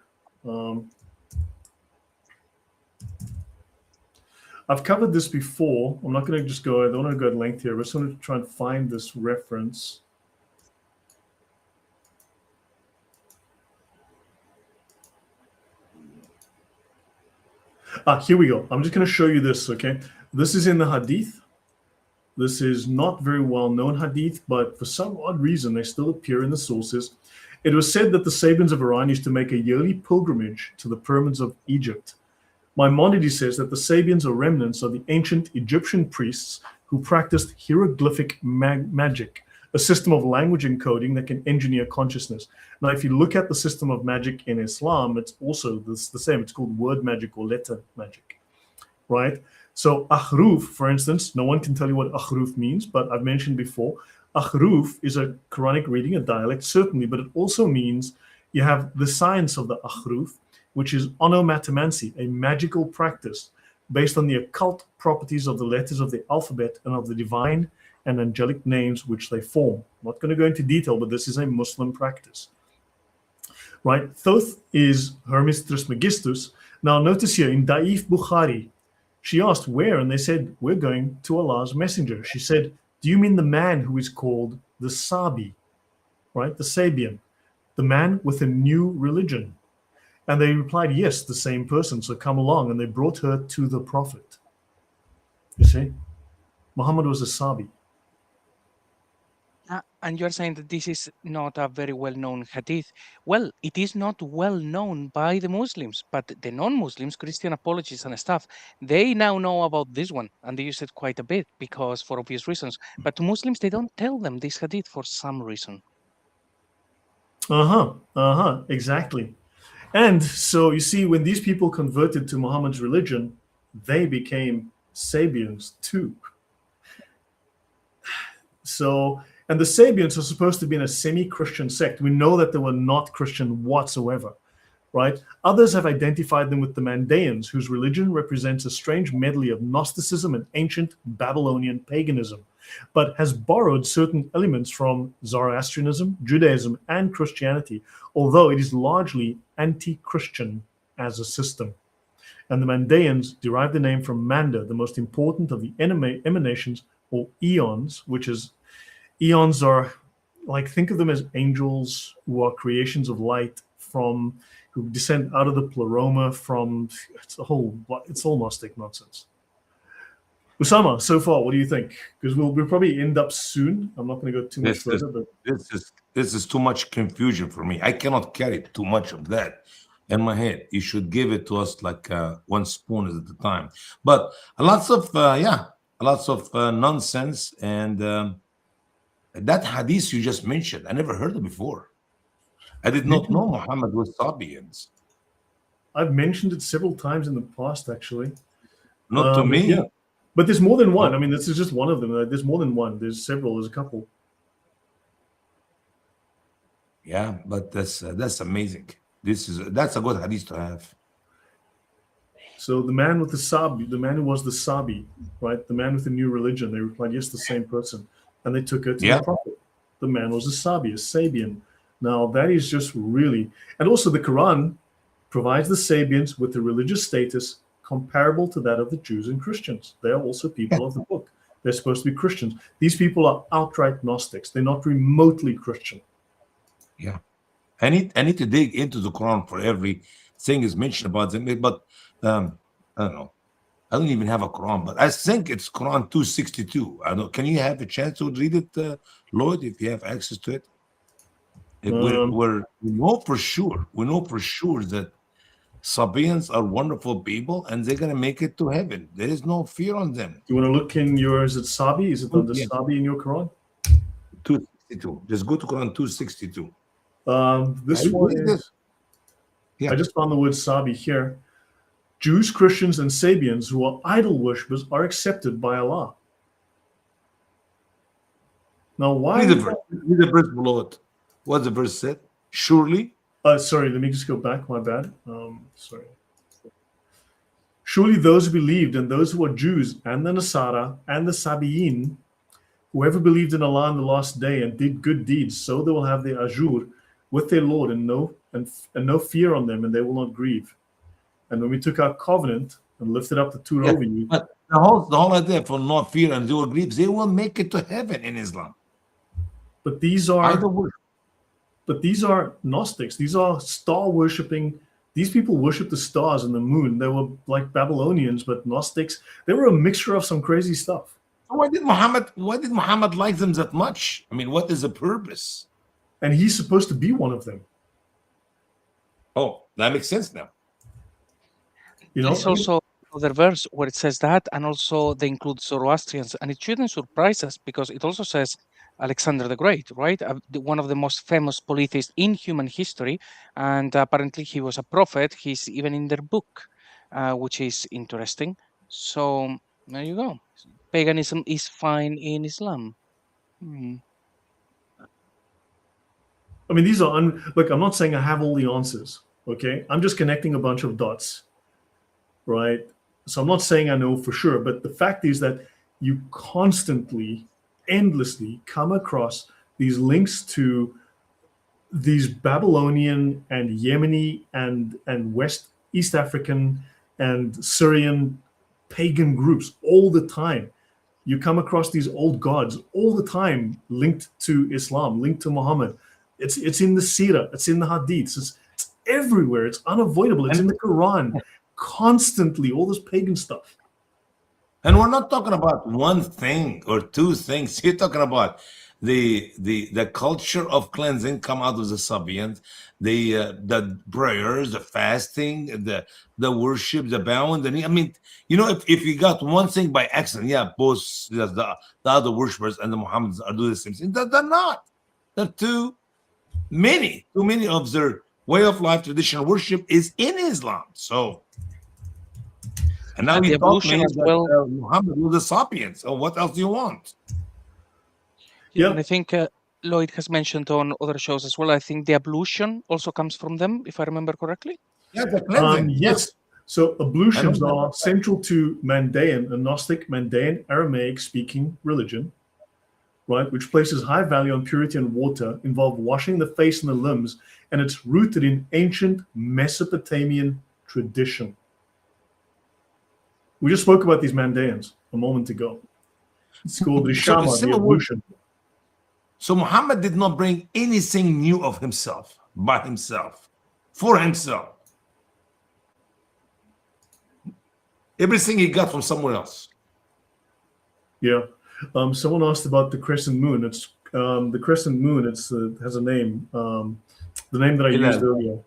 I've covered this before. I'm not going to just go, I don't want to go at length here. I just want to try and find this reference. Here we go. I'm just going to show you this, okay? This is in the Hadith. This is not very well known Hadith, but for some odd reason, they still appear in the sources. It was said that the Sabians of Iran used to make a yearly pilgrimage to the pyramids of Egypt. Maimonides says that the Sabians are remnants of the ancient Egyptian priests who practiced hieroglyphic magic, a system of language encoding that can engineer consciousness. Now, if you look at the system of magic in Islam, it's also the same. It's called word magic or letter magic, right? So ahruf, for instance, no one can tell you what ahruf means, but I've mentioned before, ahruf is a Quranic reading, a dialect, certainly, but it also means you have the science of the ahruf, which is onomatomancy, a magical practice based on the occult properties of the letters of the alphabet and of the divine and angelic names which they form. I'm not going to go into detail, but this is a Muslim practice. Right? Thoth is Hermes Trismegistus. Now notice here in Da'if Bukhari, she asked where, and they said, we're going to Allah's messenger. She said, do you mean the man who is called the Sabi, right? The Sabian, the man with a new religion? And they replied, yes, the same person. So come along. And they brought her to the Prophet. You see, Muhammad was a Sabi. And you're saying that this is not a very well-known hadith. Well, it is not well-known by the Muslims, but the non-Muslims, Christian apologists and stuff, they now know about this one, and they use it quite a bit because for obvious reasons. But to Muslims, they don't tell them this hadith for some reason. Exactly. And so you see, when these people converted to Muhammad's religion, they became Sabians too. So, and the Sabians are supposed to be in a semi-Christian sect. We know that they were not Christian whatsoever, right? Others have identified them with the Mandaeans, whose religion represents a strange medley of Gnosticism and ancient Babylonian paganism, but has borrowed certain elements from Zoroastrianism, Judaism, and Christianity, although it is largely anti-Christian as a system. And the Mandaeans derive the name from Manda, the most important of the emanations or eons, which is, eons are like, think of them as angels who are creations of light from, who descend out of the pleroma from, it's all Gnostic nonsense. Usama, so far, what do you think? Because we'll probably end up soon. I'm not going to go too much further. But this is too much confusion for me. I cannot carry too much of that in my head. You should give it to us like one spoon at a time. But lots of nonsense. And that hadith you just mentioned, I never heard it before. I did not know Muhammad was Sabians. I've mentioned it several times in the past, actually. Not to me. Yeah. But there's more than one. I mean, this is just one of them. There's more than one. There's several. There's a couple. Yeah, but that's amazing. That's a good hadith to have. So the man with the Sabi, the man who was the Sabi, right? The man with the new religion. They replied, yes, the same person. And they took her to the Prophet. The man was a Sabi, a Sabian. Now that is just really, and also the Quran provides the Sabians with the religious status comparable to that of the Jews and Christians. They are also people of the book. They're supposed to be Christians. These people are outright Gnostics. They're not remotely Christian. Yeah. I need to dig into the Quran for everything is mentioned about them, but I don't know. I don't even have a Quran, but I think it's Quran 262. I don't. Can you have a chance to read it, Lloyd, if you have access to it? We know for sure. We know for sure that Sabians are wonderful people, and they're gonna make it to heaven. There is no fear on them. You want to look in your, is it Sabi? Is it under Sabi in your Quran? 262. Just go to Quran 262. This one is. Yeah. I just found the word Sabi here. Jews, Christians, and Sabians who are idol worshippers are accepted by Allah. Now, why? Read the verse below it. What the verse said? Surely. Sorry, let me just go back. My bad. Sorry. Surely those who believed and those who are Jews and the Nasara and the Sabiyin, whoever believed in Allah on the last day and did good deeds, so they will have their ajur with their Lord and no fear on them, and they will not grieve. And when we took our covenant and lifted up the two over you. But the whole idea for not fear and zero grief, they will make it to heaven in Islam. But these are Gnostics. These are star worshipping. These people worship the stars and the moon. They were like Babylonians, but Gnostics. They were a mixture of some crazy stuff. Why did Muhammad like them that much? I mean, what is the purpose? And he's supposed to be one of them. Oh, that makes sense now. You know, it's also another verse where it says that, and also they include Zoroastrians, and it shouldn't surprise us because it also says Alexander the Great, right? One of the most famous polytheists in human history, and apparently he was a prophet. He's even in their book, which is interesting. So there you go. Paganism is fine in Islam. I mean, these are look. I'm not saying I have all the answers. Okay, I'm just connecting a bunch of dots. Right. So I'm not saying I know for sure, but the fact is that you constantly, endlessly come across these links to these Babylonian and Yemeni and East African and Syrian pagan groups all the time. You come across these old gods all the time linked to Islam, linked to Muhammad. It's in the Sirah, it's in the Hadiths, it's everywhere. It's unavoidable. It's in the Quran. Constantly, all this pagan stuff. And we're not talking about one thing or two things. You're talking about the culture of cleansing come out of the Sabians, the prayers, the fasting, the worship, the bowing. I mean, you know, if you got one thing by accident, yeah, both the other worshippers and the Muhammadans are doing the same thing. They're not. They're too many of their way of life, traditional worship is in Islam. So. And now the evolution as well. Muhammad was a Sapiens. So what else do you want? Yeah, and I think Lloyd has mentioned on other shows as well. I think the ablution also comes from them, if I remember correctly. Yeah, the cleansing. Yes. So ablutions are central to Mandaean, a Gnostic Mandaean Aramaic-speaking religion, right? Which places high value on purity and water, involve washing the face and the limbs, and it's rooted in ancient Mesopotamian tradition. We just spoke about these Mandaeans a moment ago. It's called the Shama, the ablution. So Muhammad did not bring anything new of himself, by himself, for himself. Everything he got from somewhere else. Yeah. Someone asked about the crescent moon. It's the crescent moon. It's has a name. The name that I used earlier.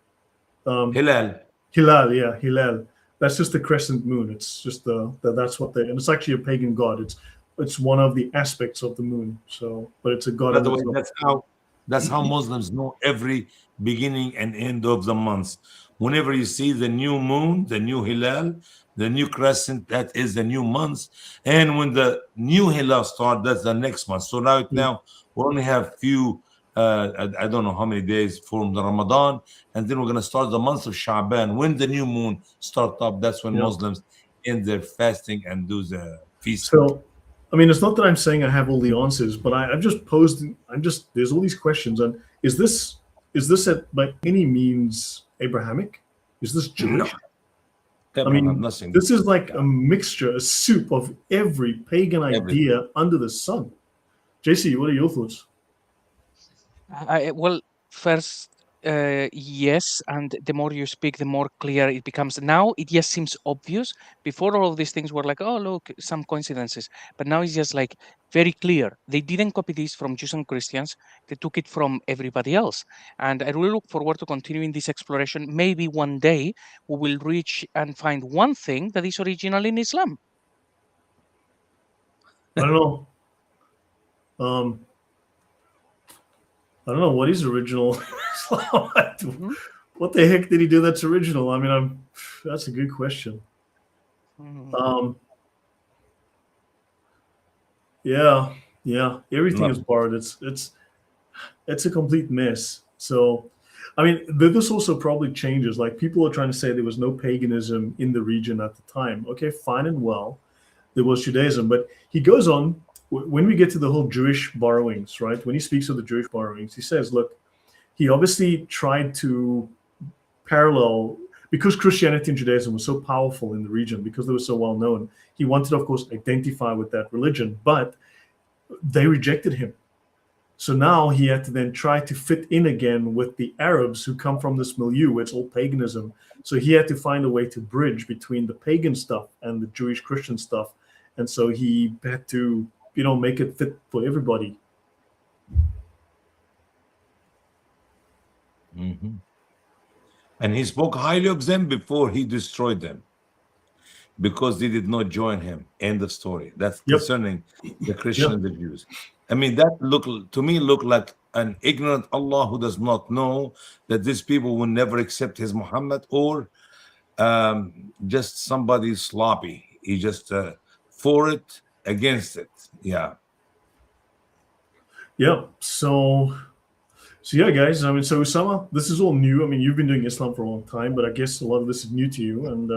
Hilal. Yeah, Hilal. That's just the crescent moon. It's just that's what and it's actually a pagan god. It's one of the aspects of the moon. So, but it's a god. By the way, that's how Muslims know every beginning and end of the month. Whenever you see the new moon, the new Hilal, the new crescent, that is the new month. And when the new Hilal starts, that's the next month. So right now we only have few. I don't know how many days from the Ramadan, and then we're going to start the month of Sha'ban. When the new moon starts up, that's when Muslims end their fasting and do the feast. So, I mean, it's not that I'm saying I have all the answers, but I've just posed. There's all these questions, and is this by any means Abrahamic? Is this Jewish? No. I mean, this is like a mixture, a soup of every pagan idea under the sun. JC, what are your thoughts? Well, first, Yes, and the more you speak, the more clear it becomes. Now it just seems obvious. Before, all of these things were like, oh, look, some coincidences. But now it's just like very clear. They didn't copy this from Jews and Christians. They took it from everybody else. And I really look forward to continuing this exploration. Maybe one day we will reach and find one thing that is original in Islam. I don't know. I don't know what is original. Mhm. What the heck did he do that's original? I mean, that's a good question. Mhm. Yeah, everything is No. borrowed. It's a complete mess. So, I mean, this also probably changes. Like people are trying to say there was no paganism in the region at the time. Okay, fine and well, there was Judaism, but he goes on when we get to the whole Jewish borrowings, right? When he speaks of the Jewish borrowings, he says, look, he obviously tried to parallel because Christianity and Judaism was so powerful in the region, because they were so well known. He wanted, of course, identify with that religion, but they rejected him. So now he had to then try to fit in again with the Arabs who come from this milieu where it's all paganism. So he had to find a way to bridge between the pagan stuff and the Jewish Christian stuff. And so he had to, make it fit for everybody. Mhm. And he spoke highly of them before he destroyed them, because they did not join him. End of story. That's Yep. concerning the Christians Yep. and the Jews. I mean, that look like an ignorant Allah who does not know that these people will never accept his Muhammad, or just somebody sloppy. He just for it, against it. Yeah. Yeah. So yeah, guys. I mean, so Usama, this is all new. I mean, you've been doing Islam for a long time, but I guess a lot of this is new to you. And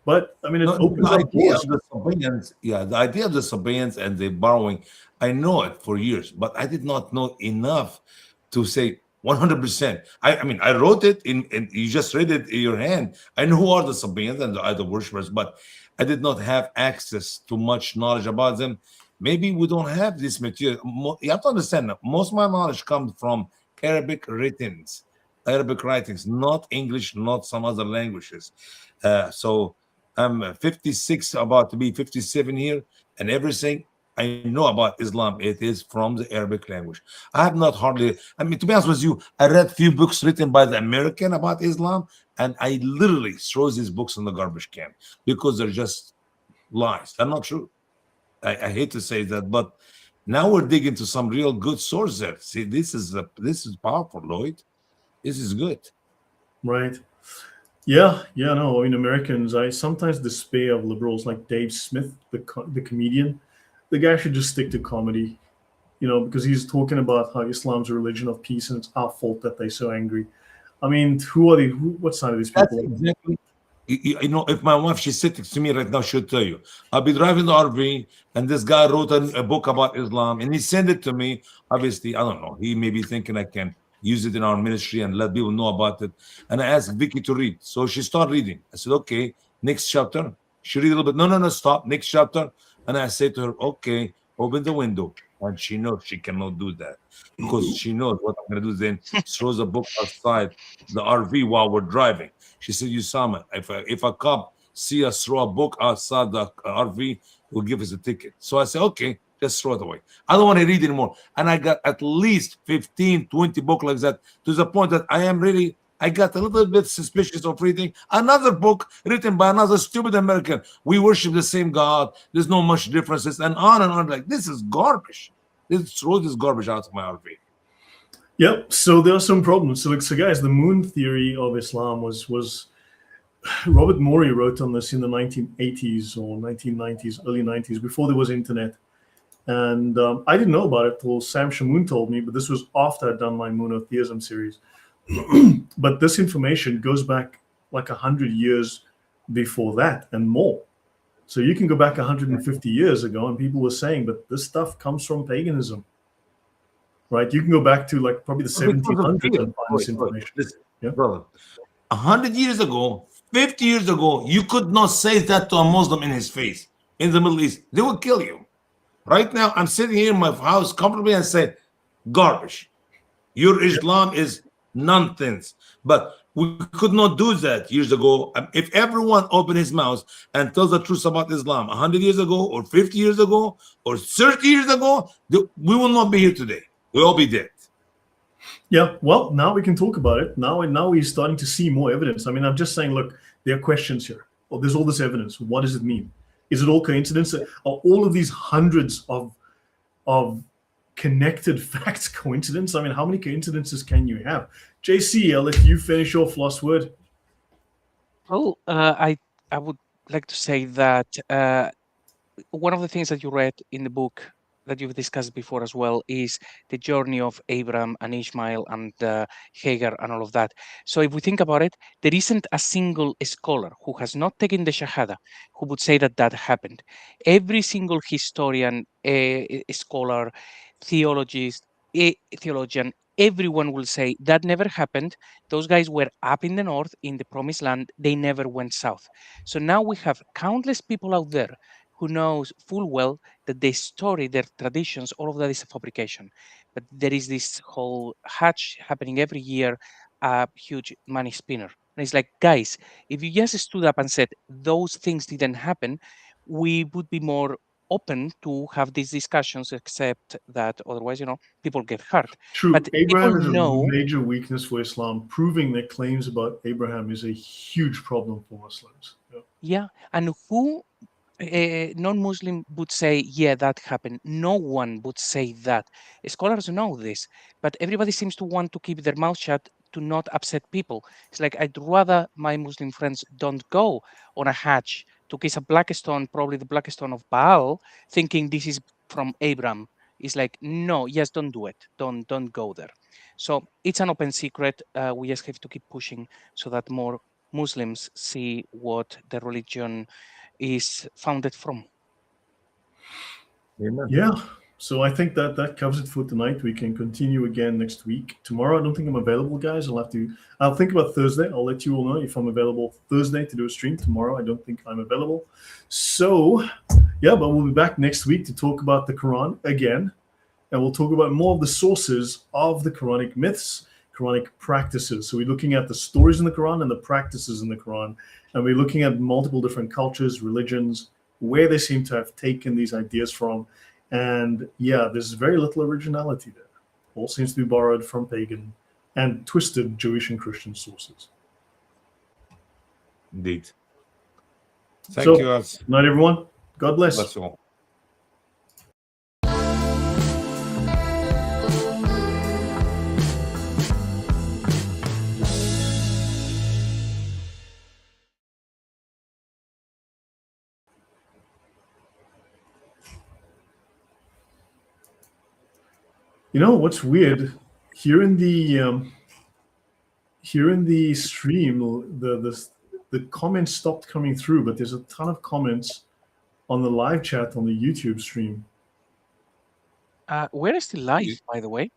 but I mean, it No, opens the up idea doors. of the surveillance, yeah, the idea of the surveillance and the borrowing, I know it for years, but I did not know enough to say 100%. I mean, I wrote it and you just read it in your hand. I know who are the surveillance and the other worshippers, but I did not have access to much knowledge about them. Maybe we don't have this material. You have to understand that most of my knowledge comes from Arabic writings, Arabic writings, not English, not some other languages. So I'm 56, about to be 57 here, and everything I know about Islam, it is from the Arabic language. I have not hardly, I mean, to be honest with you, I read few books written by the American about Islam, and I literally throw these books in the garbage can because they're just lies. They're not true. I hate to say that, but now we're digging to some real good source there. See, this is powerful, Lloyd. This is good. Right. Yeah, no. I mean, Americans, I sometimes despair of liberals like Dave Smith, the comedian. The guy should just stick to comedy, because he's talking about how Islam's a religion of peace and it's our fault that they're so angry. I mean, who are they? What side of these That's people? exactly. You know, if my wife, she's sitting to me right now, she'll tell you. I'll be driving the RV, and this guy wrote a book about Islam, and he sent it to me. Obviously, I don't know. He may be thinking I can use it in our ministry and let people know about it. And I asked Vicky to read. So she started reading. I said, okay, next chapter. She read a little bit. No, stop. Next chapter. And I said to her, okay, open the window. And she knows she cannot do that because she knows what I'm going to do then. Throws the book outside the RV while we're driving. She said, Usama, if a cop see us throw a book outside the RV, he'll give us a ticket. So I said, okay, just throw it away. I don't want to read anymore. And I got at least 15, 20 books like that, to the point that I got a little bit suspicious of reading another book written by another stupid American. We worship the same God. There's no much differences, and on and on. Like, this is garbage. Throw this garbage out of my RV. Yep. So there are some problems. So guys, the moon theory of Islam was Robert Morey wrote on this in the 1980s or 1990s, early 90s, before there was internet. And I didn't know about it till Sam Shamoon told me, but this was after I'd done my monotheism series. But this information goes back like 100 years before that and more. So you can go back 150 years ago and people were saying, but this stuff comes from paganism. Right? You can go back to like probably the 1700s and find this information. Listen, Yeah. brother, 100 years ago, 50 years ago, you could not say that to a Muslim in his face in the Middle East. They would kill you. Right now, I'm sitting here in my house comfortably and say, garbage. Your Islam is nonsense. But we could not do that years ago. If everyone opened his mouth and tells the truth about Islam 100 years ago, or 50 years ago, or 30 years ago, we will not be here today. We'll all be dead. Yeah, well, now we can talk about it. Now we're starting to see more evidence. I mean, I'm just saying, look, there are questions here. Well, there's all this evidence. What does it mean? Is it all coincidence? Are all of these hundreds of connected facts coincidence? I mean, how many coincidences can you have? JC, I'll let you finish your last word. Well, I would like to say that one of the things that you read in the book that you've discussed before as well is the journey of Abraham and Ishmael and Hagar and all of that. So if we think about it, there isn't a single scholar who has not taken the Shahada who would say that that happened. Every single historian, scholar, theologist, theologian, everyone will say that never happened. Those guys were up in the north in the promised land. They never went south. So now we have countless people out there who knows full well that their story, their traditions, all of that is a fabrication. But there is this whole Hajj happening every year, a huge money spinner. And it's like, guys, if you just stood up and said those things didn't happen, we would be more open to have these discussions, except that otherwise, people get hurt. True. But Abraham people is know, a major weakness for Islam. Proving their claims about Abraham is a huge problem for Muslims. yeah, and who non-Muslim would say, yeah, that happened. No one would say that. Scholars know this, but everybody seems to want to keep their mouth shut to not upset people. It's like, I'd rather my Muslim friends don't go on a Hajj to kiss a black stone, probably the black stone of Baal, thinking this is from Abraham. It's like, no, yes, don't do it. Don't go there. So it's an open secret. We just have to keep pushing so that more Muslims see what the religion is founded from. Amen. Yeah. So I think that covers it for tonight. We can continue again next week. Tomorrow, I don't think I'm available, guys. I'll think about Thursday. I'll let you all know if I'm available Thursday to do a stream. Tomorrow, I don't think I'm available. So, yeah, but we'll be back next week to talk about the Quran again. And we'll talk about more of the sources of the Quranic myths, Quranic practices. So we're looking at the stories in the Quran and the practices in the Quran. And we're looking at multiple different cultures, religions, where they seem to have taken these ideas from. And yeah, there's very little originality there. All seems to be borrowed from pagan and twisted Jewish and Christian sources. Indeed. Thank So, you. good night, everyone. God bless. Bless you all. You know what's weird? Here in the stream, the comments stopped coming through, but there's a ton of comments on the live chat on the YouTube stream. Where is the live, by the way?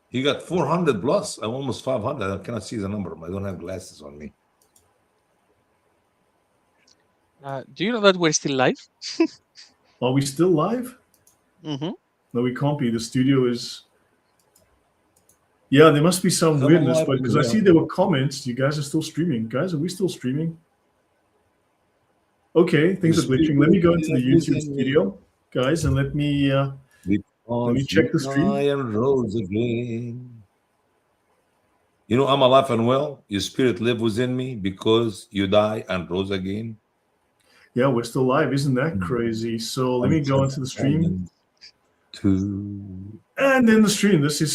He got 400 plus. I'm almost 500. I cannot see the number. I don't have glasses on me. Do you know that we're still live? Are we still live? Mm-hmm. No, we can't be. The studio is. Yeah, there must be some weirdness, but because I see there were comments, you guys are still streaming. Guys, are we still streaming? Okay, things are glitching. Let me go into the YouTube studio, guys, and let me check the stream. And rose again. You know, I'm alive and well. Your spirit live within me because you die and rose again. Yeah, we're still live. Isn't that crazy? So let me go into the stream. And in the stream, this is